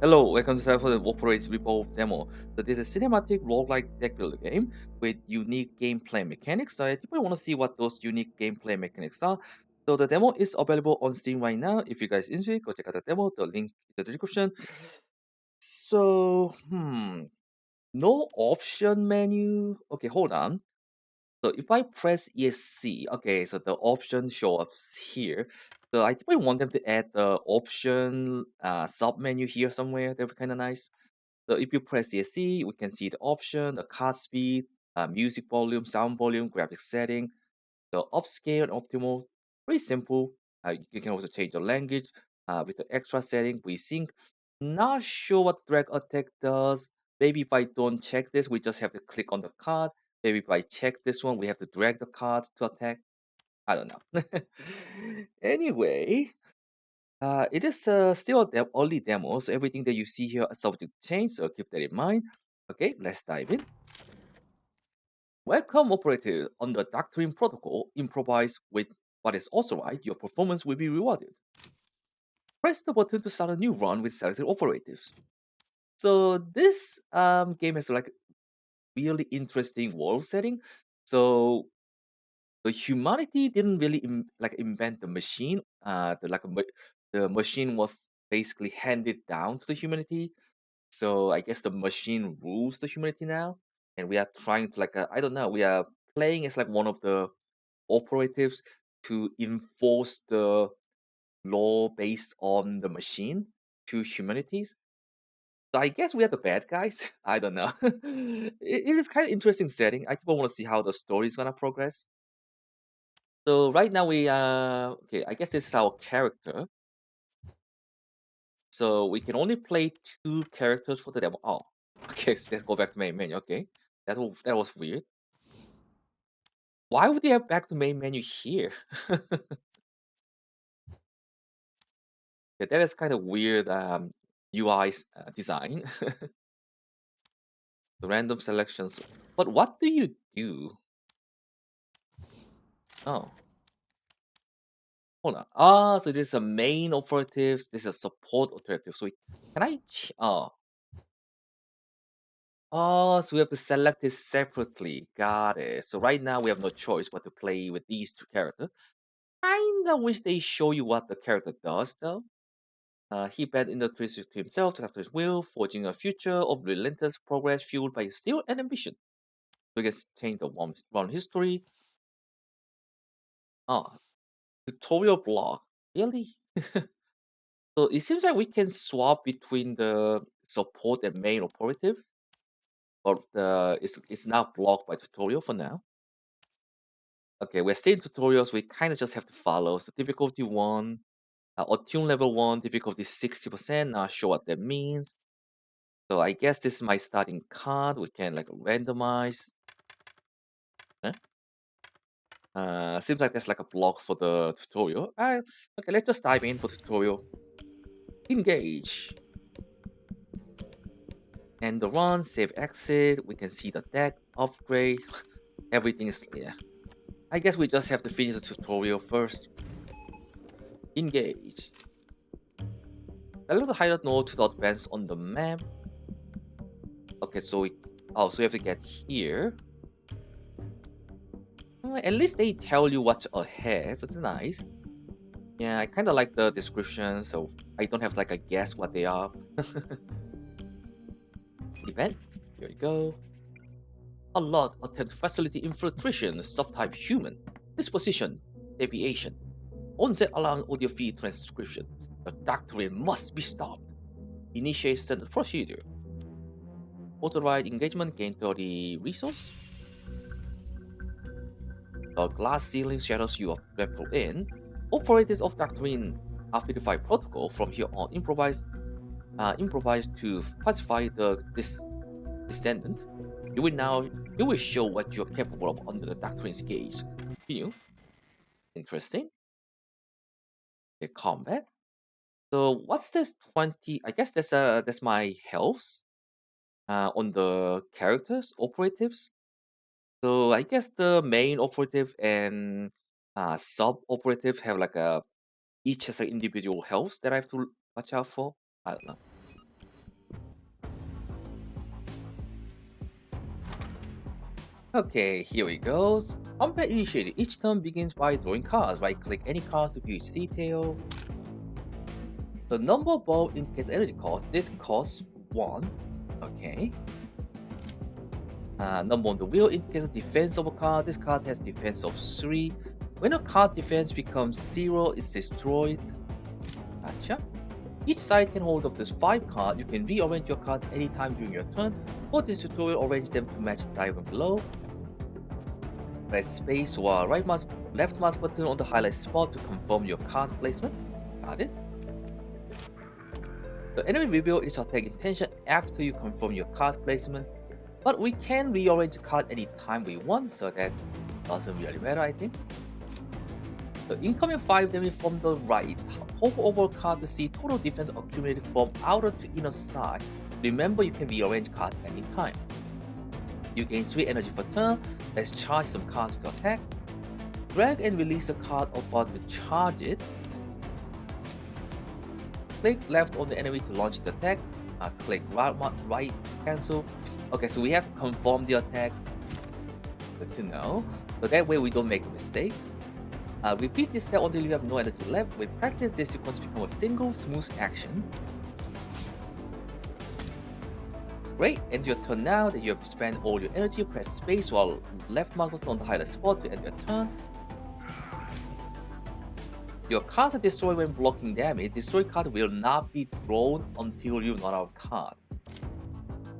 Hello, welcome to for the Operates Revolve demo. So this is a cinematic roguelike deck builder game with unique gameplay mechanics. So I think I want to see what those unique gameplay mechanics are. So the demo is available on Steam right now. If you guys enjoy it, go check out the demo. The link in the description. So no option menu. Okay, hold on. So if I press ESC, okay, so the option show up here. So I think I want them to add the option sub menu here somewhere. That would be kind of nice. So if you press ESC, we can see the option, the card speed, music volume, sound volume, graphics setting, the upscale and optimal. Pretty simple. You can also change the language with the extra setting. We sync. Not sure what drag attack does. Maybe if I don't check this, we just have to click on the card. Maybe if I check this one, we have to drag the card to attack. I don't know. Anyway, it is still a early demo, so everything that you see here is subject to change, so keep that in mind. Okay, let's dive in. Welcome, operator. On the Doctrine Protocol, improvise with what is authorized, your performance will be rewarded. Press the button to start a new run with selected operatives. So this game has like really interesting world setting. So the humanity didn't really invent the machine. The machine was basically handed down to the humanity. So I guess the machine rules the humanity now, and we are trying to I don't know. We are playing as like one of the operatives to enforce the law based on the machine to humanities. So I guess we are the bad guys. I don't know. It is kind of interesting setting. I people want to see how the story is gonna progress. So right now we okay. I guess this is our character. So we can only play two characters for the demo. Oh, okay. So let's go back to main menu. Okay, that was weird. Why would they have back to main menu here? Yeah, that is kind of weird. UI design. The random selections. But what do you do? Oh, hold on. Ah, so this is a main operatives. This is a support operative. So can I? Oh, so we have to select this separately. Got it. So right now we have no choice but to play with these two characters. Kinda wish they show you what the character does though. He bet in the twist to himself to his will, forging a future of relentless progress fueled by skill and ambition. So we can change the one history. Ah, tutorial block. Really? So it seems like we can swap between the support and main operative, but it's now blocked by tutorial for now. Okay, we're still in tutorials. We kind of just have to follow. So difficulty 1, attune level 1, difficulty 60%. Not sure what that means. So I guess this is my starting card. We can like randomize. Huh? Seems like there's like a block for the tutorial. Okay, let's just dive in for tutorial. Engage. End the run, save exit. We can see the deck, upgrade. Everything is, yeah. I guess we just have to finish the tutorial first. Engage. A little higher node to advance on the map. Okay, so so we have to get here. At least they tell you what's ahead, so that's nice. Yeah, I kind of like the description, so I don't have like a guess what they are. Event, here we go. A lot attempt facility infiltration, subtype human. Disposition, deviation. Onset alarm audio feed transcription. The doctrine must be stopped. Initiate standard procedure. Authorized engagement gain 30 resource. The glass ceiling shadows you are in. Operators of Doctrine R55 protocol from here on improvise to pacify the descendant. You will show what you're capable of under the Doctrine's gaze. Continue. Interesting. Okay, combat. So what's this 20? I guess that's my health on the characters operatives. So I guess the main operative and sub operative have like a each has an individual health that I have to watch out for. I don't know. Okay, here we go. Combat initiated. Each turn begins by drawing cards. Right-click any cards to view its detail. The number above indicates energy cost. This costs 1. Okay. Number on the wheel indicates the defense of a card. This card has defense of 3. When a card defense becomes 0, it's destroyed. Gotcha. Each side can hold up this 5 cards. You can rearrange your cards anytime during your turn. For this tutorial, arrange them to match the diagram below. Press space or left mouse button on the highlight spot to confirm your card placement. Got it. The enemy reveal its attack intention after you confirm your card placement, but we can rearrange the card anytime we want, so that doesn't really matter, I think. The incoming 5 damage from the right. Hover over a card to see total defense accumulated from outer to inner side. Remember, you can rearrange cards anytime. You gain 3 energy for turn. Let's charge some cards to attack. Drag and release a card offer to charge it. Click left on the enemy to launch the attack. Click right cancel. Okay, so we have to confirm the attack. Good to know. So that way we don't make a mistake. Repeat this step until you have no energy left. With practice, this sequence becomes a single smooth action. Great, end your turn now that you have spent all your energy. Press space while left mouse button on the highlight spot to end your turn. Your cards are destroyed when blocking damage. Destroyed card will not be drawn until you run out of card.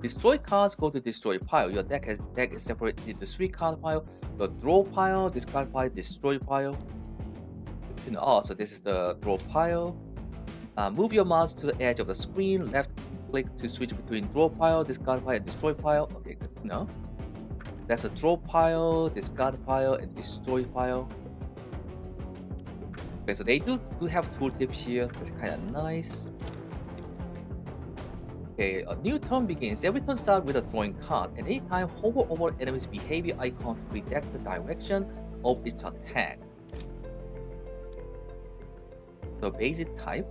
Destroyed cards go to destroy pile. Your deck is separated into 3 card pile. The draw pile, discard pile, destroy pile. Oh, so this is the draw pile. Move your mouse to the edge of the screen. Left click to switch between draw pile, discard pile, and destroy pile. Okay, good to know. That's a draw pile, discard pile, and destroy pile. Okay, so they do have tooltips here, so that's kind of nice. Okay, a new turn begins. Every turn starts with a drawing card, and anytime hover over enemy's behavior icon to predict the direction of its attack. So basic type.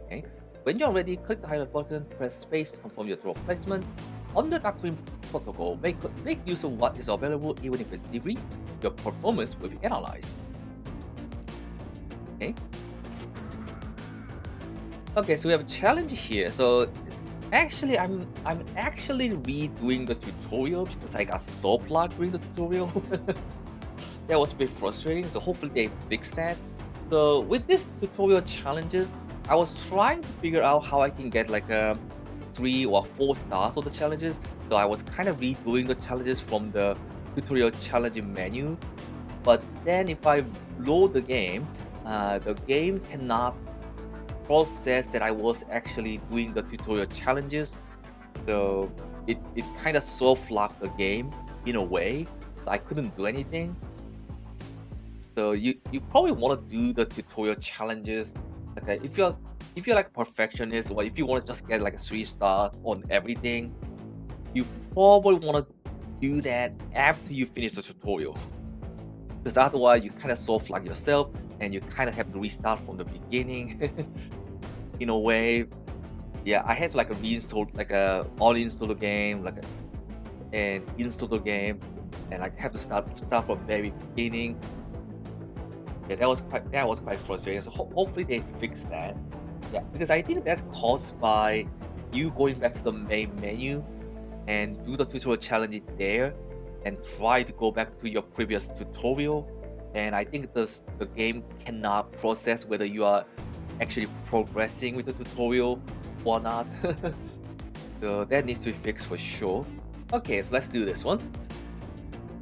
Okay. When you're ready, click the highlight button, press space to confirm your draw placement. Under Doctrine Protocol, make use of what is available. Even if it's decreased, your performance will be analyzed. Okay, so we have a challenge here. So actually, I'm actually redoing the tutorial because I got so plugged during the tutorial. That was a bit frustrating. So hopefully they fix that. So with this tutorial challenges, I was trying to figure out how I can get like a 3 or 4 stars of the challenges. So I was kind of redoing the challenges from the tutorial challenge menu. But then if I load the game cannot process that I was actually doing the tutorial challenges. So it kind of soft locked the game in a way. So I couldn't do anything. So you probably want to do the tutorial challenges. Okay, if you're like a perfectionist, or if you want to just get like a 3 star on everything, you probably want to do that after you finish the tutorial. Because otherwise you kind of soft lock yourself and you kind of have to restart from the beginning. In a way, yeah, I had to like reinstall, like uninstall the game, and install the game, and like have to start from very beginning. Yeah, that was quite frustrating. So hopefully they fix that. Yeah, because I think that's caused by you going back to the main menu and do the tutorial challenge there, and try to go back to your previous tutorial. And I think the game cannot process whether you are actually progressing with the tutorial or not. So that needs to be fixed for sure. Okay, so let's do this one.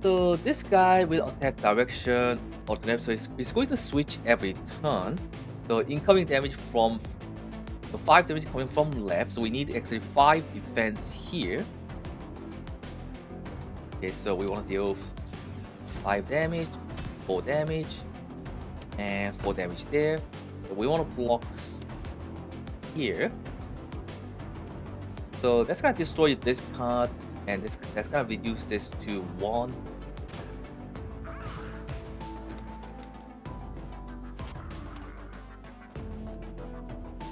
So this guy will attack direction alternate, so it's going to switch every turn. So incoming damage from the 5 damage coming from left, so we need actually 5 defense here. Okay, so we want to deal 5 damage, 4 damage, and 4 damage there. So we want to block here. So that's gonna destroy this card, and that's gonna reduce this to 1.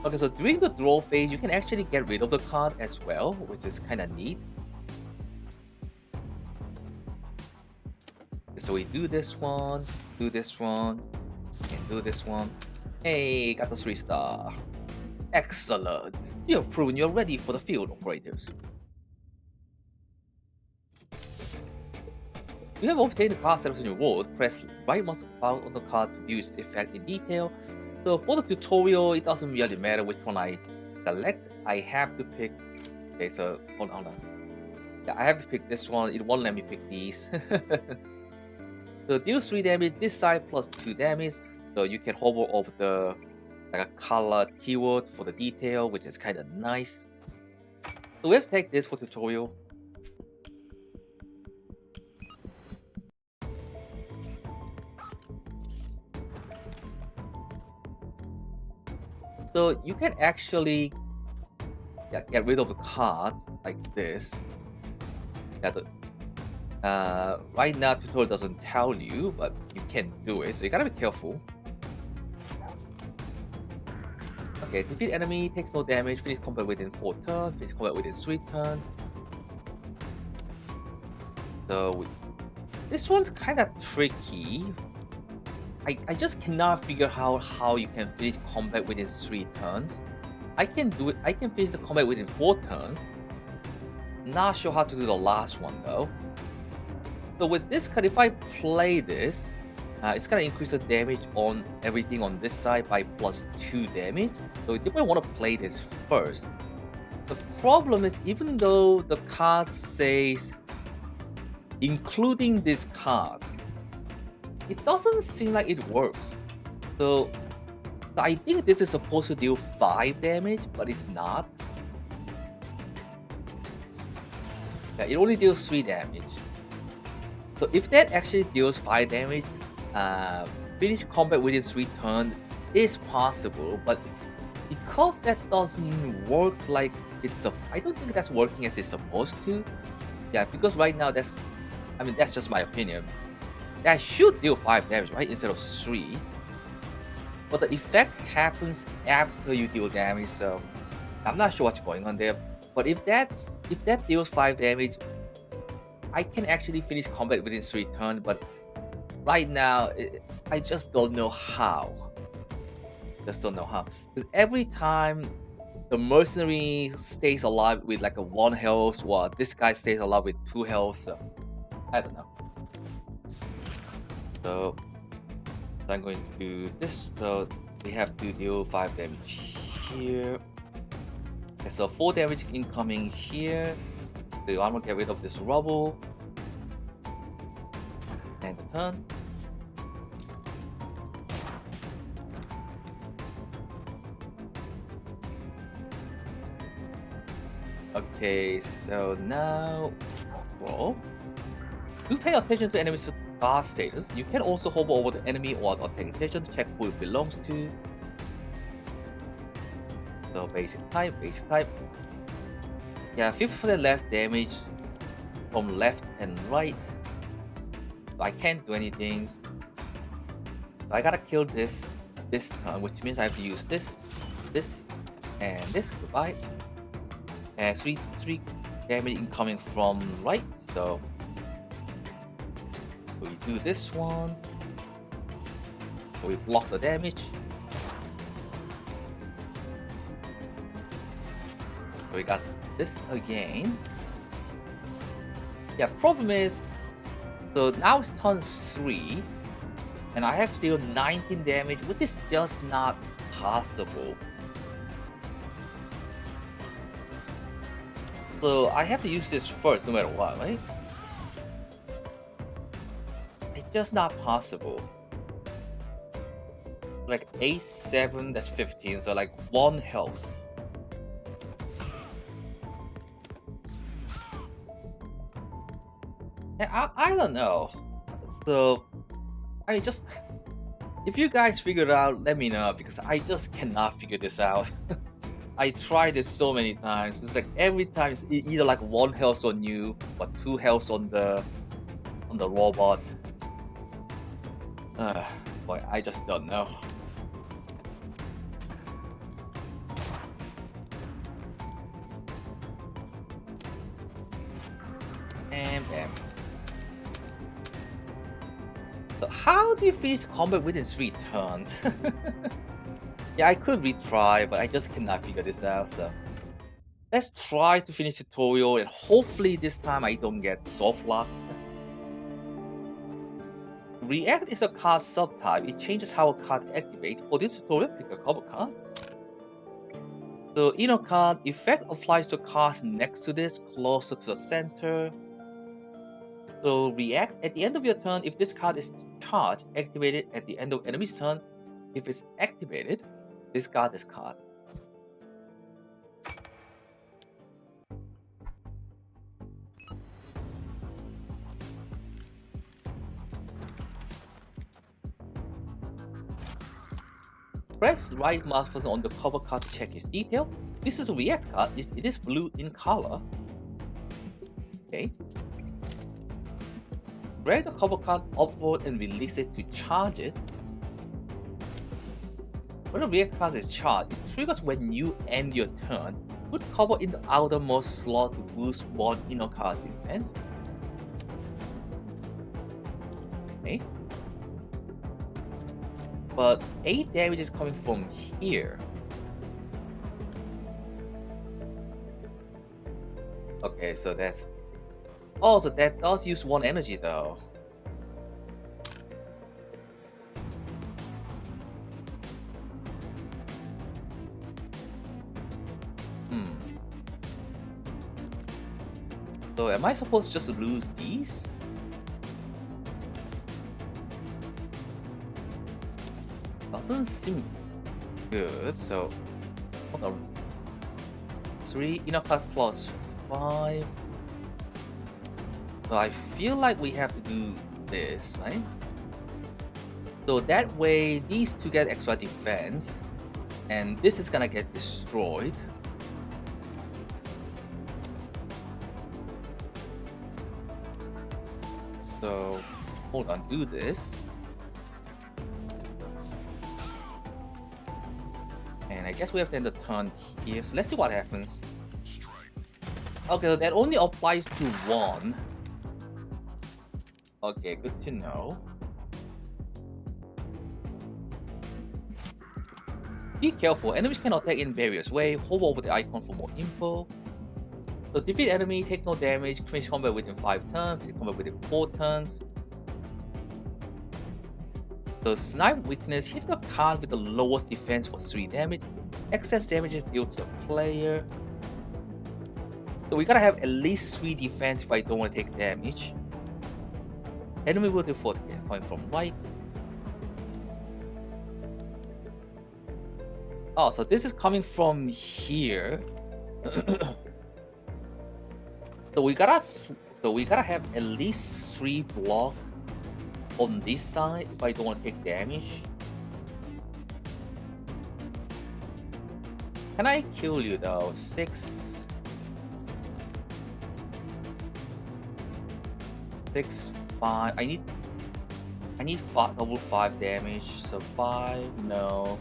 Okay, so during the draw phase, you can actually get rid of the card as well, which is kind of neat. So we do this one, and do this one. Hey, got the 3-star. Excellent. You have proven you're ready for the field, operatives. You have obtained the card selection reward. Press right mouse button on the card to view its effect in detail. So for the tutorial, it doesn't really matter which one I select. I have to pick. Okay, so hold on. Yeah, I have to pick this one. It won't let me pick these. So deals 3 damage this side plus 2 damage. So you can hover over the like a colored keyword for the detail, which is kind of nice. So we have to take this for tutorial. So you can actually get rid of the card like this. Right now tutorial doesn't tell you, but you can do it, so you gotta be careful. Okay, defeat enemy, takes no damage, finish combat within 4 turns, finish combat within 3 turns. So this one's kind of tricky. I just cannot figure out how you can finish combat within 3 turns. I can do it. I can finish the combat within 4 turns. Not sure how to do the last one though. So with this card, if I play this, it's gonna increase the damage on everything on this side by plus 2 damage. So you might want to play this first. The problem is, even though the card says including this card, it doesn't seem like it works. So I think this is supposed to deal 5 damage, but it's not. Yeah, it only deals 3 damage. So if that actually deals 5 damage, finish combat within 3 turns is possible, but because that doesn't work like I don't think that's working as it's supposed to. Yeah, because right now that's just my opinion. That should deal 5 damage, right, instead of 3. But the effect happens after you deal damage, so I'm not sure what's going on there. But if that deals 5 damage, I can actually finish combat within 3 turns. But right now, I just don't know how. Because every time the mercenary stays alive with like a 1 health, while this guy stays alive with 2 health, so I don't know. So I'm going to do this. So they have to deal 5 damage here. Okay, so 4 damage incoming here. So I'm gonna get rid of this rubble. And the turn. Okay, so now roll. Do pay attention to enemy's guard status. You can also hover over the enemy or pay attention to check who it belongs to. So basic type. Yeah, 50% less damage from left and right. So I can't do anything. So I gotta kill this turn, which means I have to use this, and this. Goodbye. And 3 damage incoming from right. So we do this one. So we block the damage. So we got this again. Yeah, problem is, so now it's turn 3, and I have to deal 19 damage, which is just not possible. So I have to use this first no matter what, right? It's just not possible. Like 8, 7, that's 15, so like 1 health. I don't know. So just if you guys figure it out, let me know, because I just cannot figure this out. I tried this so many times. It's like every time it's either like 1 health on you or 2 health on the robot. Boy, I just don't know. And bam. how do you finish combat within 3 turns? Yeah, I could retry, but I just cannot figure this out, so let's try to finish tutorial, and hopefully this time I don't get soft locked. React is a card subtype. It changes how a card activates. For this tutorial, pick a cover card. The inner card effect applies to cards next to this, closer to the center. So react at the end of your turn. If this card is charged, activated at the end of enemy's turn. If it's activated, discard this card. Press right mouse button on the cover card to check its detail. This is a react card. It is blue in color. Okay. Drag the cover card upward and release it to charge it. When the react card is charged, it triggers when you end your turn. Put cover in the outermost slot to boost 1 inner card defense. Okay. But 8 damage is coming from here. Okay, so that's... Oh, so that does use 1 energy though. So am I supposed just to lose these? Doesn't seem good, so hold on. 3 inner card plus 5. So I feel like we have to do this, right? So that way these two get extra defense, and this is gonna get destroyed. So hold on, do this. And I guess we have to end the turn here. So let's see what happens. Okay, so that only applies to 1. Okay, good to know. Be careful, enemies can attack in various ways. Hover over the icon for more info. So defeat enemy, take no damage, finish combat within 5 turns, finish combat within 4 turns. The snipe weakness, hit the card with the lowest defense for 3 damage. Excess damage is dealt to the player. So we gotta have at least 3 defense if I don't want to take damage. Enemy will do 4 again, coming from right. Oh, so this is coming from here. So we gotta have at least 3 blocks on this side if I don't want to take damage. Can I kill you though? 6, 5. I need 5, double 5 damage. So 5, no.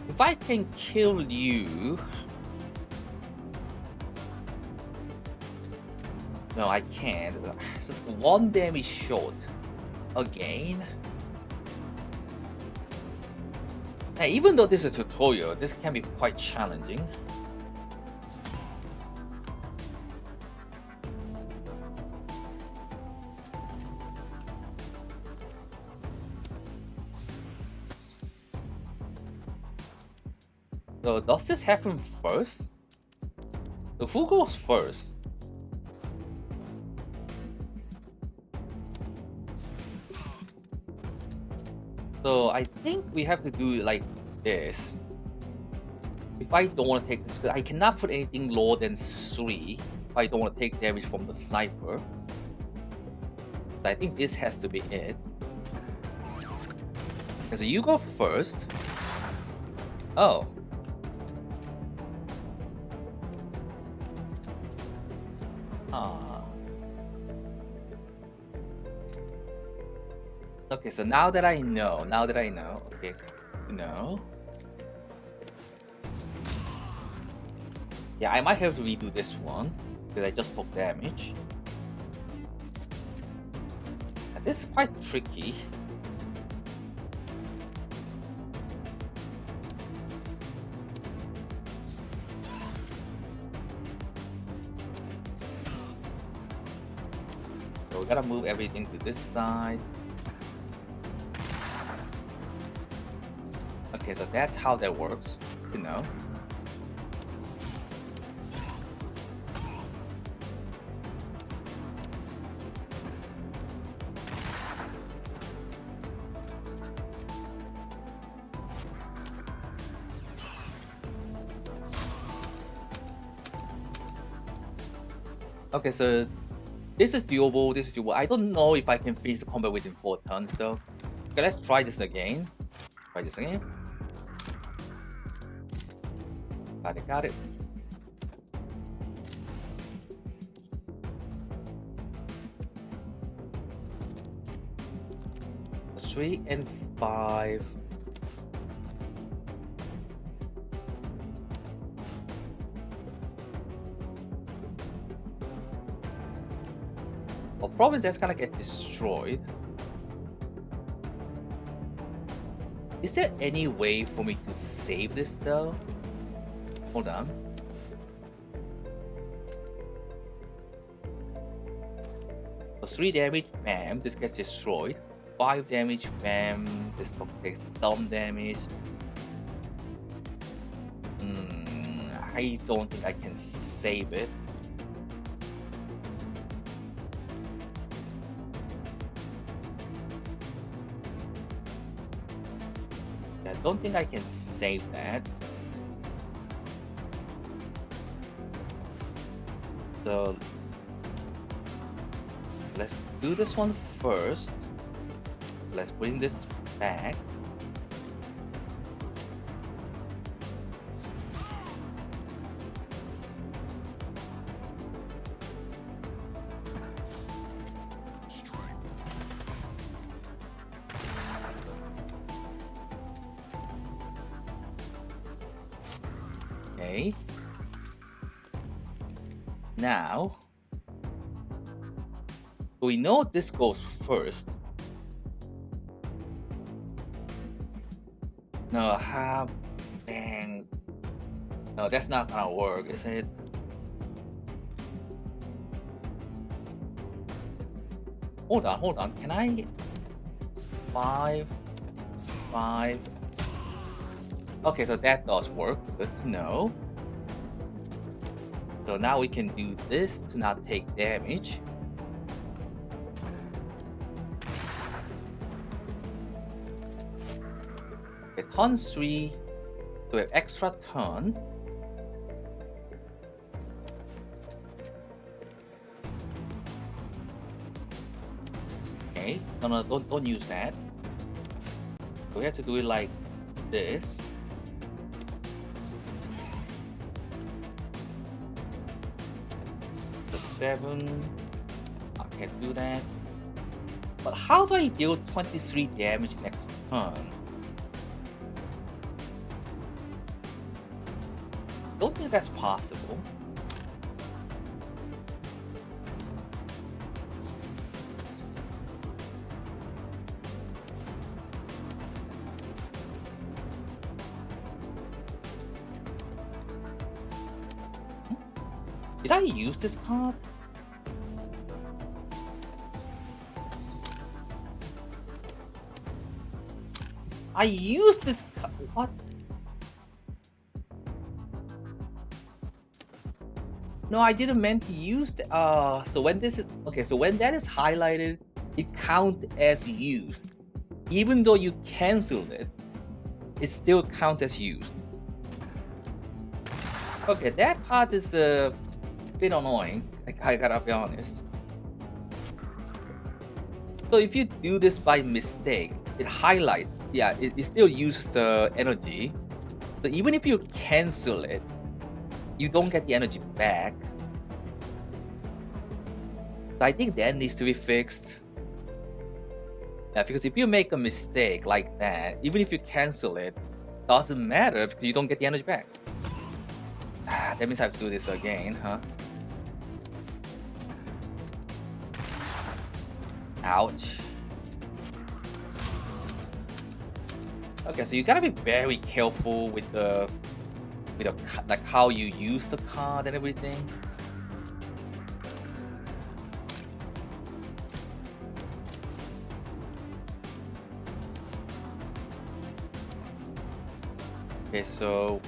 If I can kill you, no, I can't. It's just 1 damage short. Again. Now, even though this is a tutorial, this can be quite challenging. So does this happen first? So who goes first? So I think we have to do like this. If I don't want to take this, I cannot put anything lower than 3 if I don't want to take damage from the sniper. So I think this has to be it. Okay, so you go first. Oh. Okay, so now that I know, okay, no. Yeah, I might have to redo this one because I just took damage. This is quite tricky. So we gotta move everything to this side. Okay, so that's how that works, you know. Okay, so this is doable, this is doable. I don't know if I can finish the combat within 4 turns though. Okay, let's try this again. Try this again. Got it, got it. Three and 5. Well, probably that's gonna get destroyed. Is there any way for me to save this though? Hold on. So 3 damage, bam, this gets destroyed. 5 damage, bam, this takes some damage. I don't think I can save it. I don't think I can save that. So let's do this one first. Let's bring this back. Okay. Now, we know this goes first. No, dang. No, that's not gonna work, is it? Hold on. Can I? 5, 5. Okay, so that does work. Good to know. So now we can do this to not take damage. Okay, turn 3 to an extra turn. Okay, no, don't use that. So we have to do it like this. The 7. I can't do that. But how do I deal 23 damage next turn? Don't think that's possible. Did I use this card? I used this card. What? No, I didn't meant to use the. So when this is okay, so when that is highlighted, it counts as used. Even though you canceled it, it still counts as used. Okay, that part is a bit annoying. I gotta be honest. So if you do this by mistake, it highlights. Yeah, it still uses the energy. So even if you cancel it, you don't get the energy back. So I think that needs to be fixed. Yeah, because if you make a mistake like that, even if you cancel it, doesn't matter because you don't get the energy back. That means I have to do this again, huh? Ouch. Okay, so you gotta be very careful with the like how you use the card and everything. Okay, so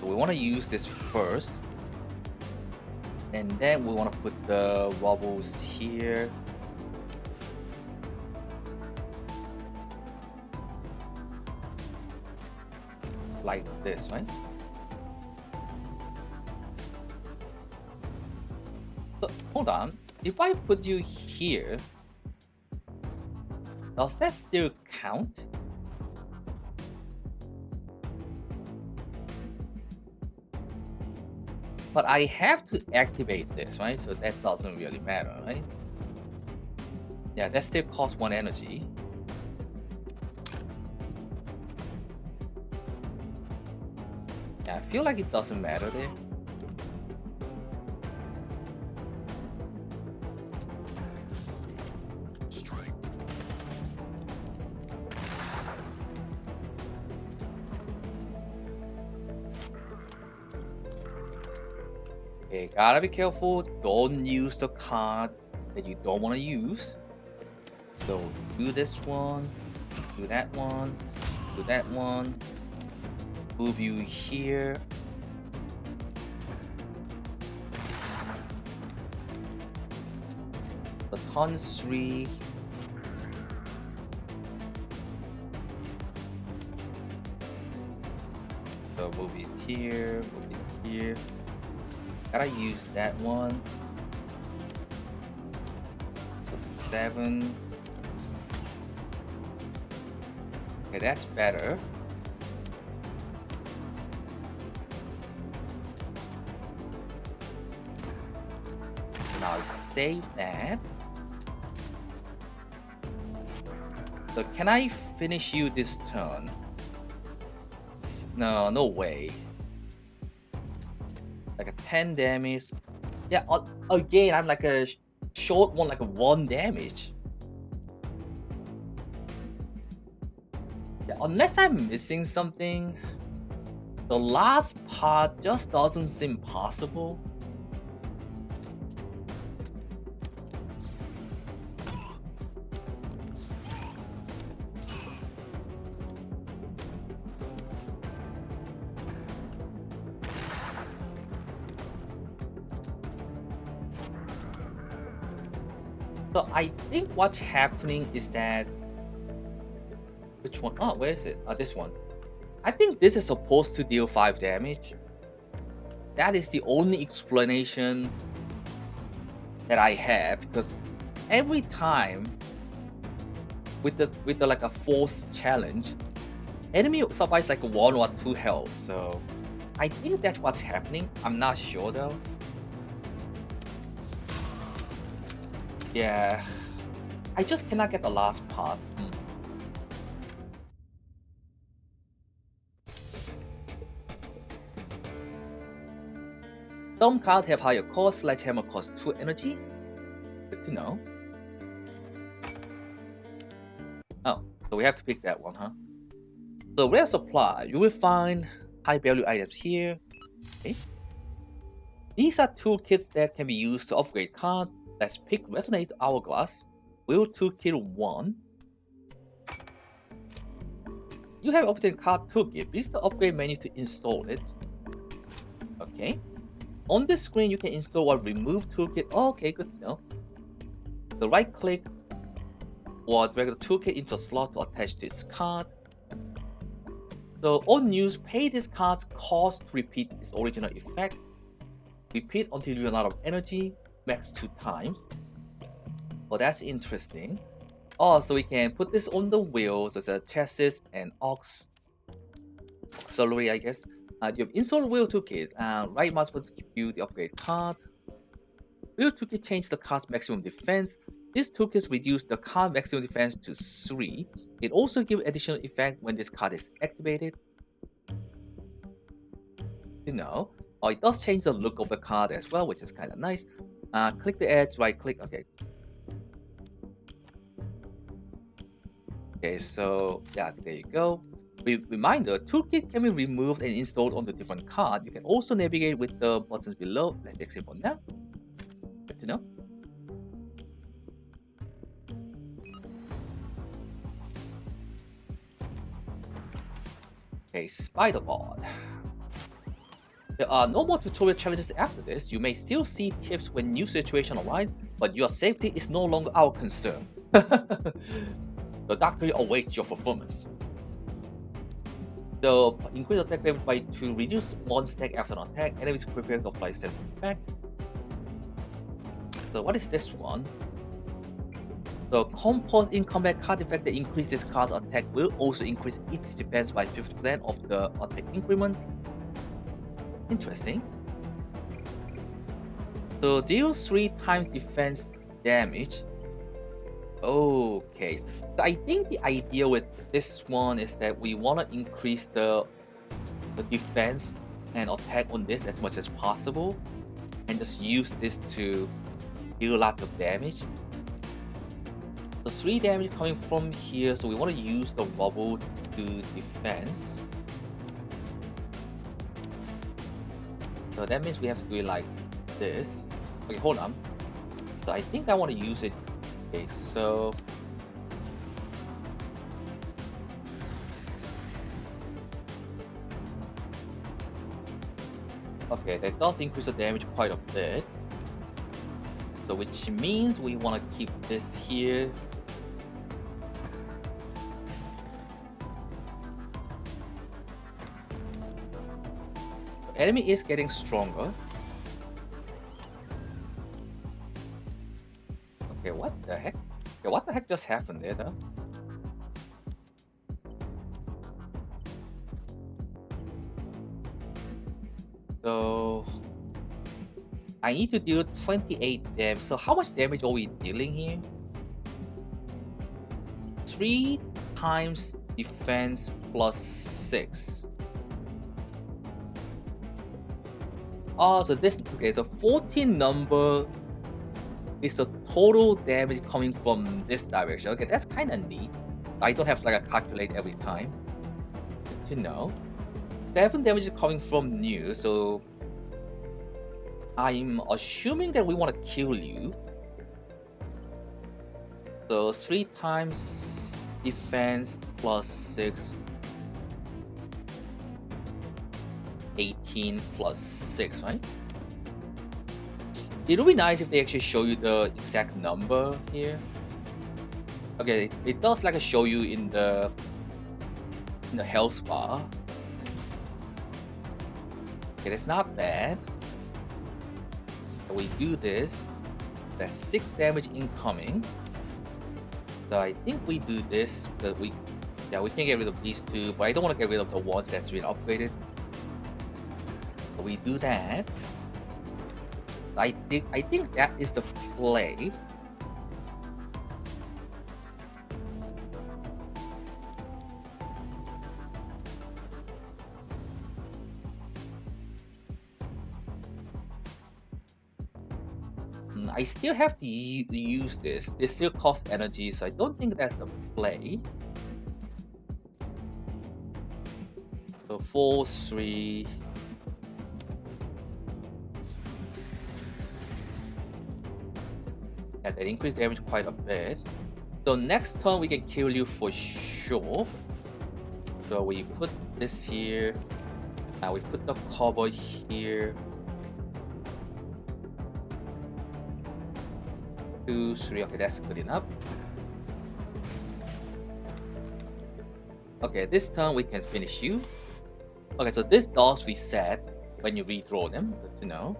we want to use this first, and then we want to put the wobbles here. Like this, right? So, hold on. If I put you here, does that still count? But I have to activate this, right? So that doesn't really matter, right? Yeah, that still costs 1 energy. Yeah, I feel like it doesn't matter there. Okay, gotta be careful. Don't use the card that you don't want to use. So do this one, do that one, do that one. Move you here. The turn 3. So move it here, move it here. Gotta use that one. So 7. Okay, that's better. Now save that. So can I finish you this turn? No, no way. Like a 10 damage. Yeah, again, I'm like a short one, like a 1 damage. Yeah, unless I'm missing something, the last part just doesn't seem possible. So I think what's happening is that, which one? Oh, where is it? This one. I think this is supposed to deal 5 damage. That is the only explanation that I have, because every time with the like a force challenge, enemy survives like 1 or 2 health. So I think that's what's happening. I'm not sure though. Yeah, I just cannot get the last part. Some cards have higher cost. Sledgehammer costs 2 energy. Good to know. Oh, so we have to pick that one, huh? So rare supply, you will find high value items here. Okay. These are toolkits that can be used to upgrade cards. Let's pick Resonate Hourglass. Will Toolkit 1. You have updated card toolkit. Visit the upgrade menu to install it. Okay. On this screen, you can install or remove toolkit. Oh, okay, good to know. So right click or drag the toolkit into a slot to attach to its card. So on news, pay this card's cost to repeat its original effect. Repeat until you run out of energy, max 2 times. Oh, that's interesting. Oh, so we can put this on the wheels as a chassis and auxiliary, I guess. You have installed wheel toolkit. Right mouse button to view the upgrade card. Wheel toolkit change the card's maximum defense. This toolkit reduces the card maximum defense to 3. It also gives additional effect when this card is activated. You know, it does change the look of the card as well, which is kind of nice. Click the edge, right click. Okay. Okay, so yeah, there you go. Reminder, toolkit can be removed and installed on the different card. You can also navigate with the buttons below. Let's exit for now. Good to know. Okay, spider board. There are no more tutorial challenges after this. You may still see tips when new situation arise, but your safety is no longer our concern. The doctor awaits your performance. So increase attack damage by 2, reduce one stack after an attack, enemies prepare to apply sensitive effect. So what is this one? The compost in combat card effect that increase this card's attack will also increase its defense by 50% of the attack increment. Interesting. So deal 3 times defense damage. Okay, so I think the idea with this one is that we want to increase the defense and attack on this as much as possible, and just use this to deal a lot of damage. The 3 damage coming from here, so we want to use the rubble to defense. So that means we have to do it like this. Okay, hold on. So I think I want to use it. Okay, so okay, that does increase the damage quite a bit. So which means we want to keep this here. The enemy is getting stronger. Okay, what the heck? Okay, what the heck just happened there, though? So I need to deal 28 damage. So how much damage are we dealing here? 3 times defense plus 6. Oh, so this, okay, so 14 number is the total damage coming from this direction. Okay, that's kind of neat. I don't have to like calculate every time. Good to know. 7 damage is coming from new, so I'm assuming that we want to kill you. So 3 times defense plus 6. 18 plus 6, right? It would be nice if they actually show you the exact number here. Okay, it does like show you in the health bar. Okay, that's not bad. So we do this. That's 6 damage incoming. So I think we do this because we can get rid of these 2, but I don't want to get rid of the ones that's been upgraded. So we do that. I think that is the play. I still have to use this. This still costs energy, so I don't think that's the play. So 4, 3. And that increased damage quite a bit. So next turn we can kill you for sure. So we put this here. Now we put the cover here. 2, 3. Okay, that's good enough. Okay, this turn we can finish you. Okay, so this does reset when you redraw them. Good to know.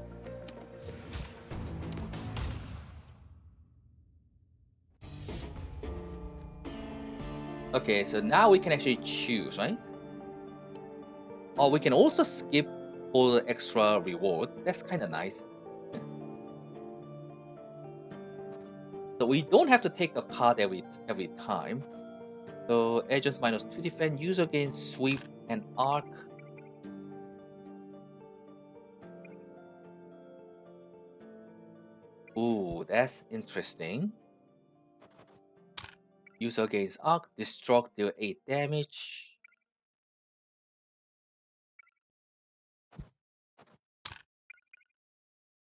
Okay, so now we can actually choose, right? Or we can also skip for the extra reward. That's kind of nice. So we don't have to take the card every time. So agents -2 defense, user gains sweep and arc. Ooh, that's interesting. User gains arc, destruct, deal 8 damage.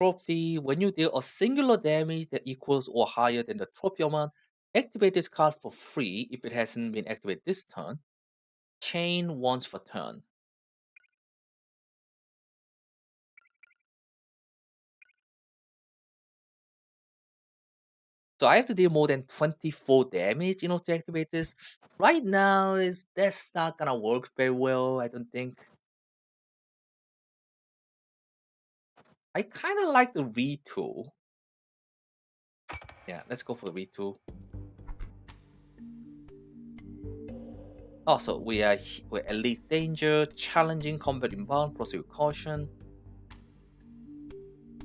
Trophy, when you deal a singular damage that equals or higher than the trophy amount, activate this card for free if it hasn't been activated this turn. Chain once per turn. So I have to deal more than 24 damage, to activate this. Right now, that's not gonna work very well, I don't think. I kind of like the retool. Yeah, let's go for the retool. Also, we're elite danger, challenging combat inbound, proceed with caution.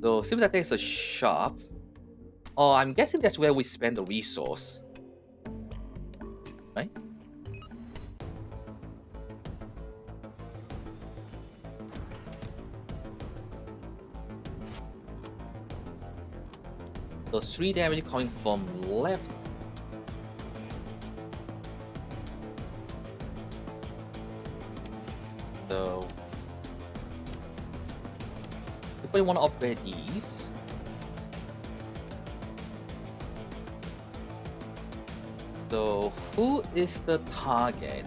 So seems like there's a shop. Oh, I'm guessing that's where we spend the resource, right? So 3 damage coming from left. So if we want to upgrade these. So who is the target?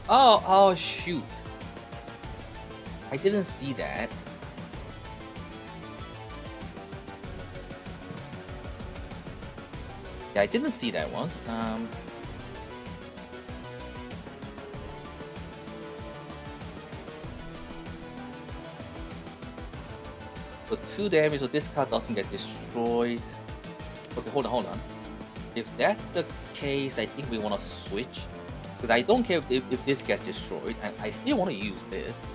Oh shoot. I didn't see that. Yeah, I didn't see that one. So 2 damage, so this card doesn't get destroyed. Okay, hold on. If that's the case, I think we want to switch. Because I don't care if this gets destroyed, and I still want to use this.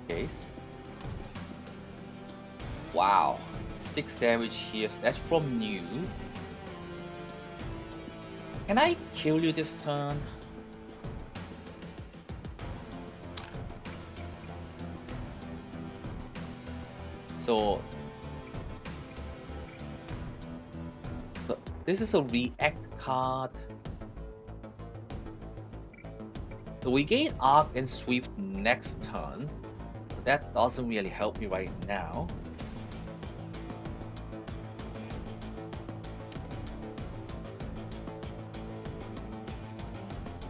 Case. Wow, 6 damage here. So that's from new. Can I kill you this turn? So this is a react card. So we gain arc and sweep next turn. But that doesn't really help me right now.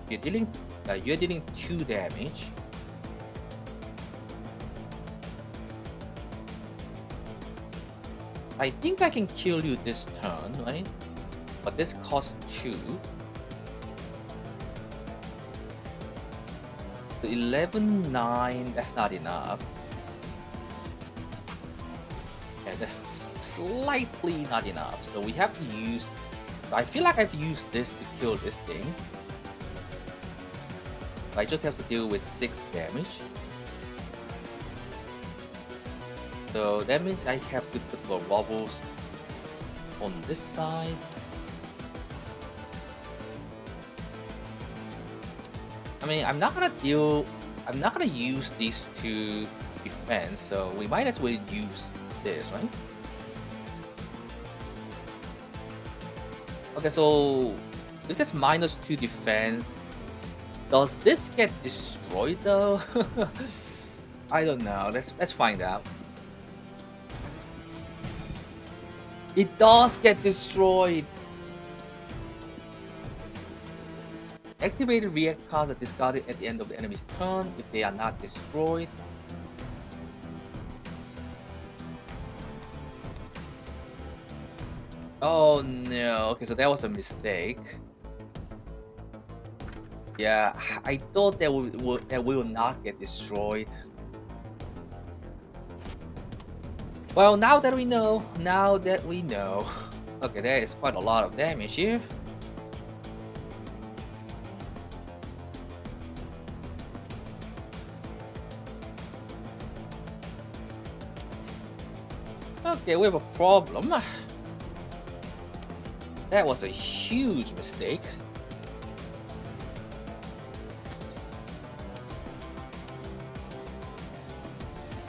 You're dealing 2 damage. I think I can kill you this turn, right? But this costs 2. So 11-9, that's not enough. Yeah, that's slightly not enough. So we have to use... I feel like I have to use this to kill this thing. I just have to deal with 6 damage. So that means I have to put the rubbles on this side. I mean, I'm not gonna use these to defend, so we might as well use this, right? Okay, so if that's -2 defense, does this get destroyed though? I don't know. Let's find out. It does get destroyed. Activated react cards are discarded at the end of the enemy's turn if they are not destroyed. Oh no, okay, so that was a mistake. Yeah, I thought that will not get destroyed. Well, now that we know. Okay, there is quite a lot of damage here. Okay, we have a problem. That was a huge mistake.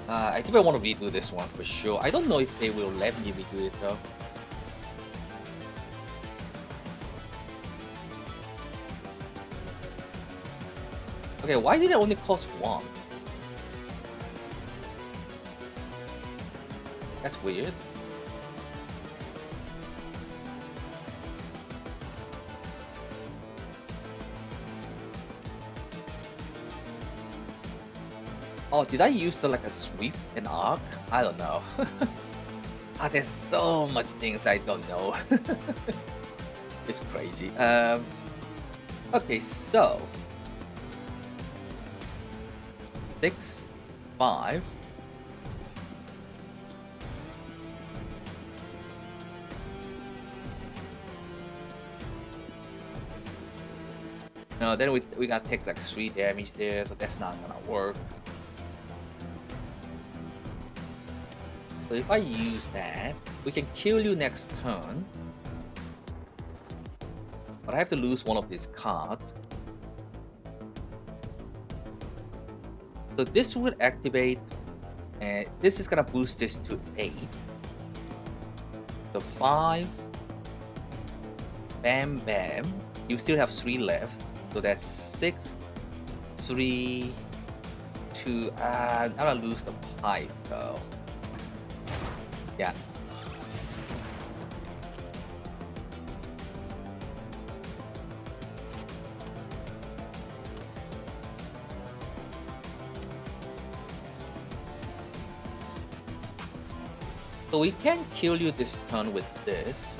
I think I want to redo this one for sure. I don't know if they will let me redo it though. Okay, why did it only cost 1? That's weird. Oh, did I use the like a sweep and arc? I don't know. There's so much things I don't know. It's crazy. Okay, so 6, 5. No, then we gotta take like 3 damage there, so that's not gonna work. So if I use that, we can kill you next turn. But I have to lose one of these cards. So this will activate, and this is gonna boost this to 8. So 5. Bam, bam. You still have 3 left. So that's 6, 3, 2. I'm gonna lose the pipe though. Yeah. So we can kill you this turn with this.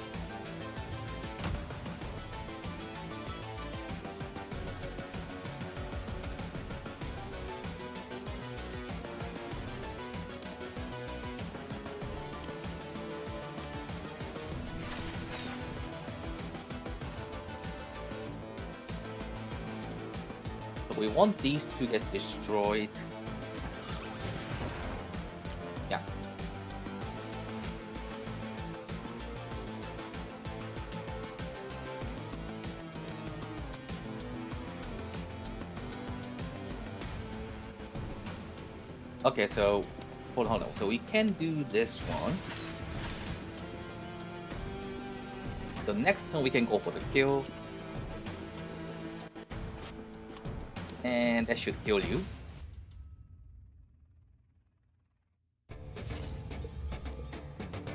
We want these to get destroyed. Yeah. Okay, so hold on. So we can do this one. The next turn we can go for the kill. And that should kill you.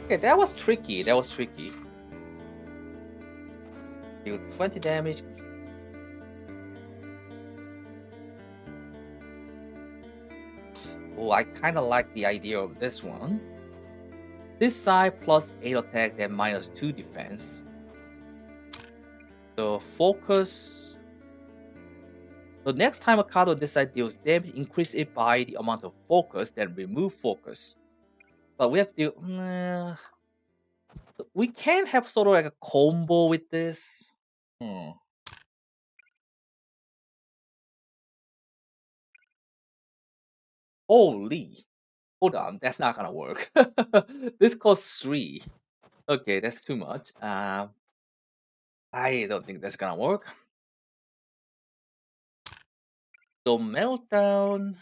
Okay, that was tricky. That was tricky. Deal 20 damage. Oh, I kind of like the idea of this one. This side plus 8 attack, then minus 2 defense. So focus. So next time a card on this side deals damage, increase it by the amount of focus, then remove focus. But we have to do. We can have sort of like a combo with this. Holy. Hold on, that's not gonna work. This costs 3. Okay, that's too much. I don't think that's gonna work. So meltdown.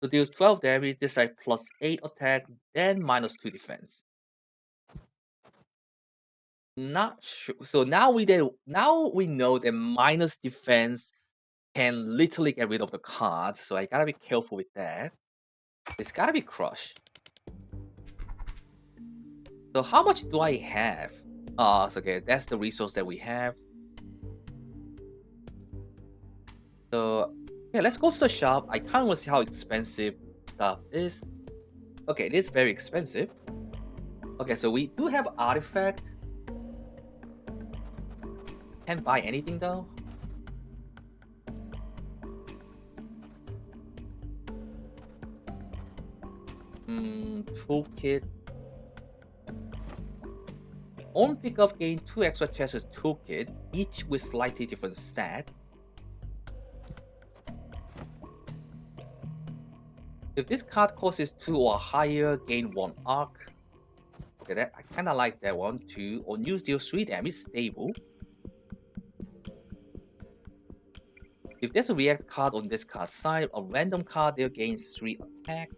So deals 12 damage, this side plus 8 attack, then minus 2 defense. Not sure. So now we know that minus defense can literally get rid of the card. So I gotta be careful with that. It's gotta be crush. So how much do I have? So okay, that's the resource that we have. So yeah, let's go to the shop. I kind of want to see how expensive stuff is. Okay, it is very expensive. Okay, so we do have artifact. Can't buy anything though. Toolkit. On pickup, gain 2 extra chests with toolkit, each with slightly different stat. If this card cost is 2 or higher, gain 1 arc. Okay, that I kind of like that one too. On use deal 3 damage, stable. If there's a react card on this card side, a random card there gains 3 attack.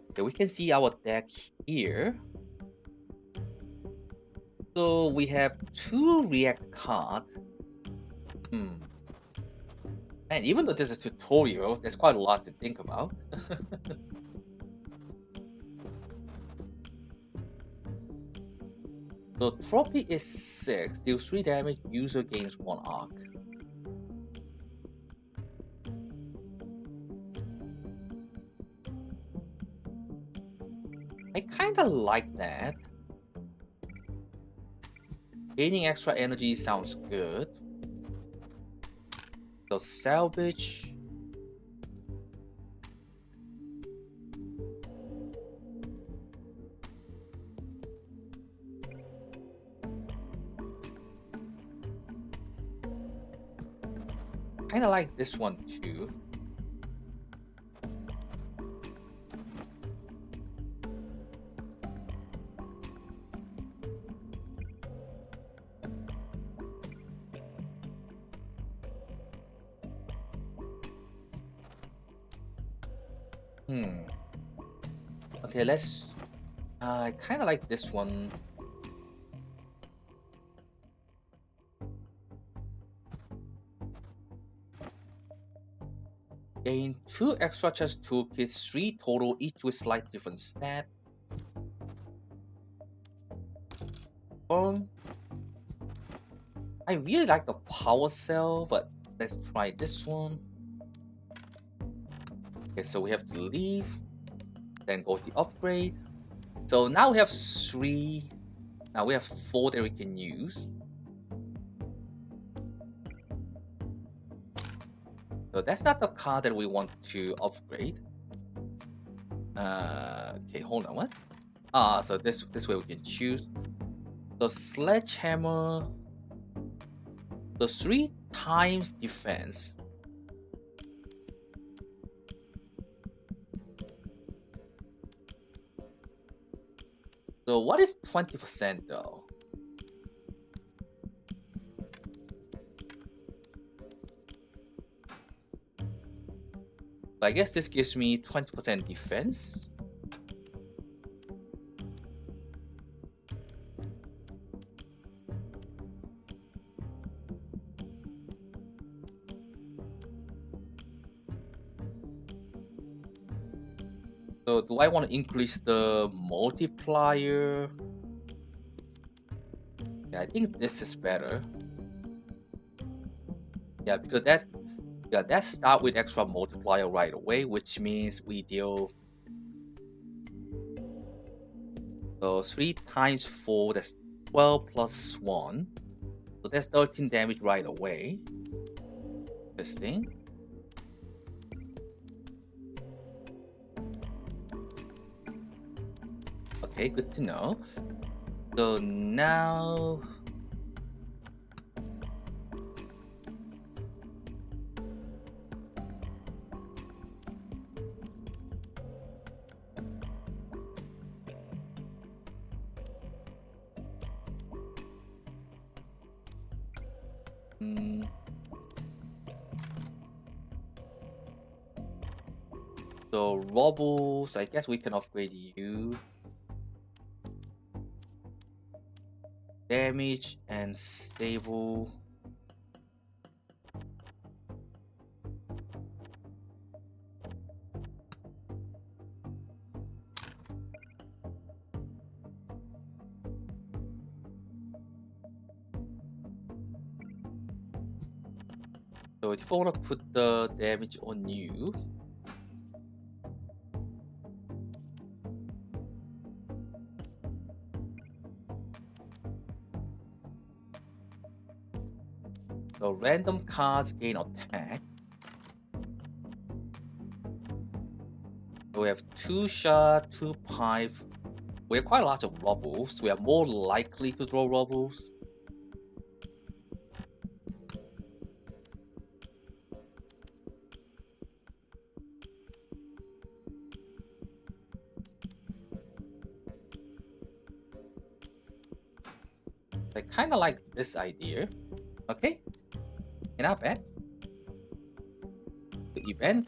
Okay, we can see our deck here. So we have 2 react cards. And even though this is a tutorial, there's quite a lot to think about. So trophy is 6, deals 3 damage, user gains 1 arc. I kinda like that. Gaining extra energy sounds good. So salvage. Kinda like this one too. Okay, let's. I kind of like this one. Gain 2 extra chess toolkits, 3 total, each with slightly different stat. I really like the power cell, but let's try this one. Okay, so we have to leave, then go to upgrade. So now we have 3. Now we have 4 that we can use. So that's not the card that we want to upgrade. Okay, hold on, what? So this way we can choose. The sledgehammer. The 3 times defense. So what is 20% though? I guess this gives me 20% defense. So do I want to increase the multiplier? Yeah, I think this is better. Yeah, because that start with extra multiplier right away, which means we deal. So 3 times 4, that's 12 plus 1. So that's 13 damage right away. Interesting. Okay, good to know. So now. So Robles, I guess we can upgrade you. Damage and stable. So if I want to put the damage on you. So random cards gain attack. So we have 2 shot, 2 pipe. We have quite a lot of Robles. We are more likely to draw Robles. I kind of like this idea. Okay, not bad. The event.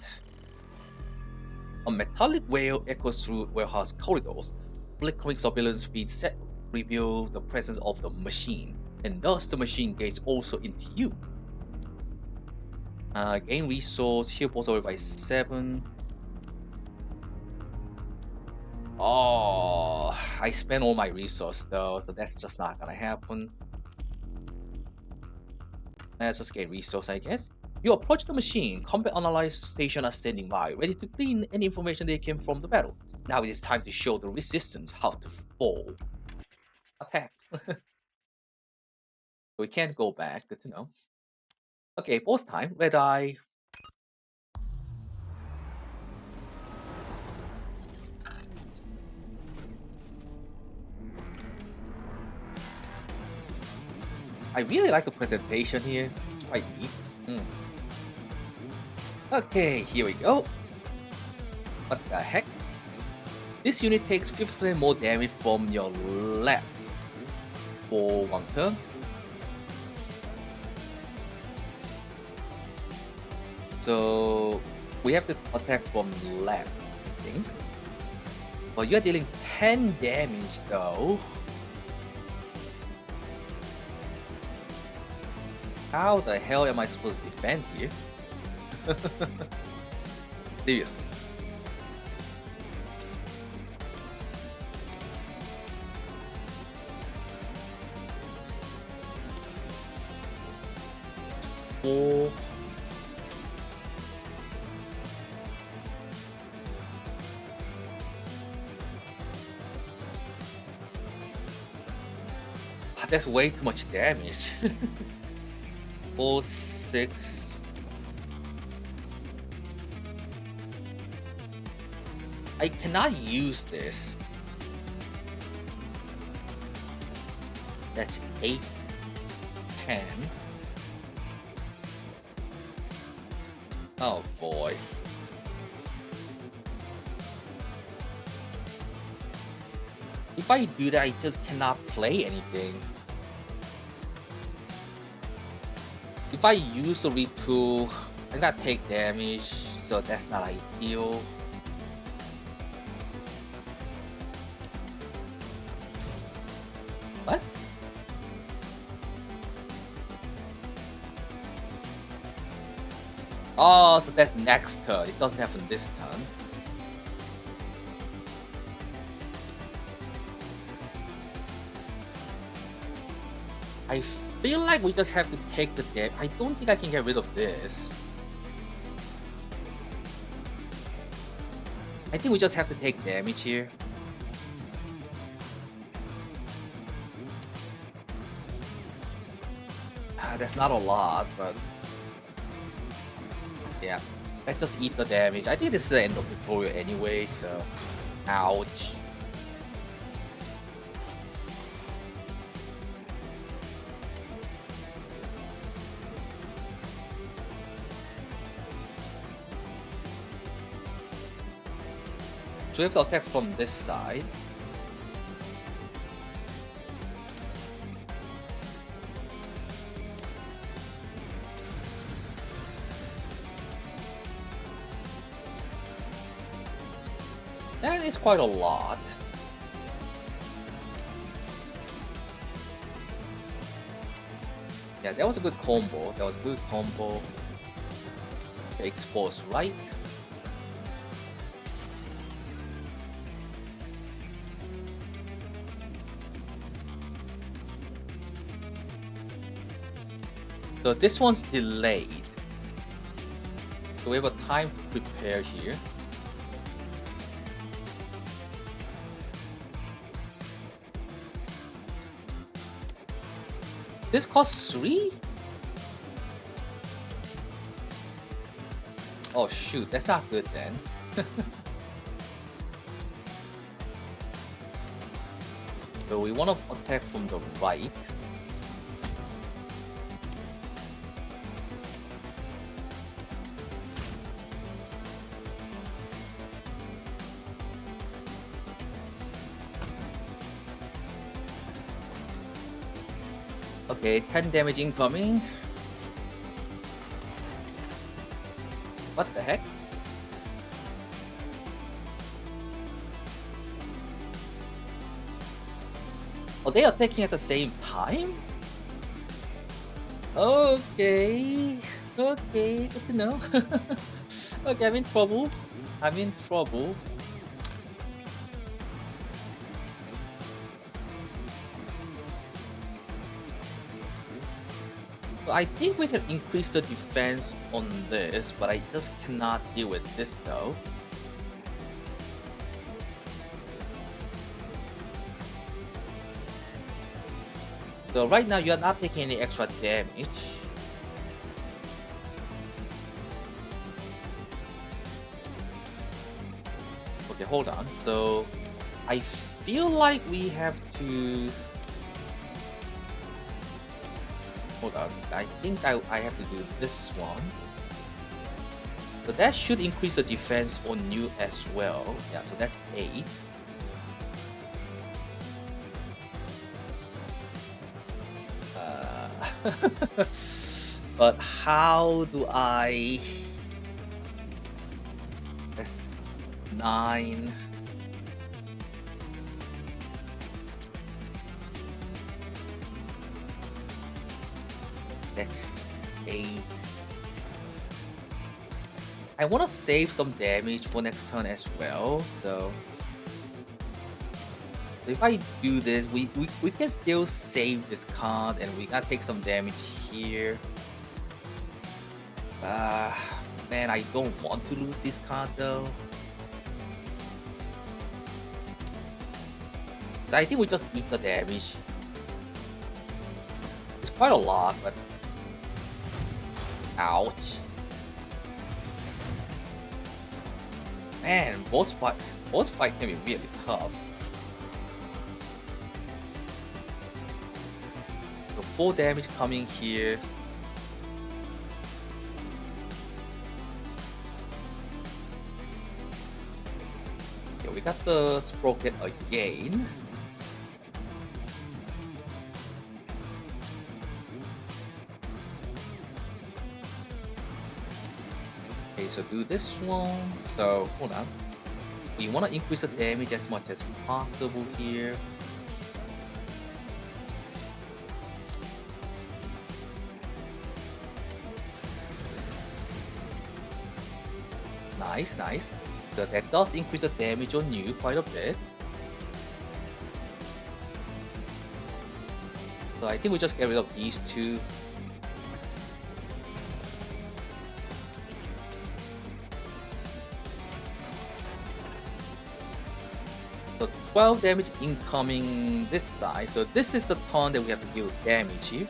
A metallic whale echoes through warehouse corridors. Flickering surveillance feeds set reveal the presence of the machine, and thus the machine gates also into you. Gain resource, heal boss by 7. Oh, I spent all my resource though, so that's just not gonna happen. Let's just get resource, I guess. You approach the machine. Combat analyze station are standing by, ready to glean any information they came from the battle. Now it is time to show the resistance how to fall. Attack. We can't go back. Good to know. Okay, boss time. Red Eye. I really like the presentation here. It's quite neat. Okay, here we go. What the heck? This unit takes 50% more damage from your left for 1 turn. So we have to attack from left, I think. But you're dealing 10 damage though. How the hell am I supposed to defend here? Seriously. Four. That's way too much damage. 4, 6. I cannot use this. That's 8, 10. Oh boy. If I do that, I just cannot play anything. If I use a retool, I'm gonna take damage, so that's not ideal. What? Oh, so that's next turn. It doesn't happen this turn. I feel like we just have to take the damage. I don't think I can get rid of this. I think we just have to take damage here. That's not a lot, but yeah, let's just eat the damage. I think this is the end of the tutorial anyway, so ouch. So we have to attack from this side. That is quite a lot. Yeah, that was a good combo. That was a good combo. Okay, expose right. So this one's delayed. So we have a time to prepare here. This costs 3? Oh shoot, that's not good then. So we want to attack from the right. Okay, 10 damage incoming. What the heck? Oh, they are attacking at the same time? Okay. Okay, good to know. Okay, I'm in trouble. I'm in trouble. So I think we can increase the defense on this, but I just cannot deal with this though. So right now you're not taking any extra damage. Okay, hold on. So I feel like we have to... Hold on. I think I have to do this one. So that should increase the defense on you as well. Yeah, so that's 8. But how do I... That's 9. That's 8. I want to save some damage for next turn as well, so if I do this, we can still save this card and we gotta take some damage here. Man, I don't want to lose this card though. So I think we just eat the damage. It's quite a lot, but ouch. Man, boss fight can be really tough. So 4 damage coming here. Yeah, we got the sprocket again. Okay, so do this one. So hold on. We want to increase the damage as much as possible here. Nice, nice. So that does increase the damage on you quite a bit. So I think we just get rid of these two. So 12 damage incoming this side. So this is the turn that we have to deal with damage here.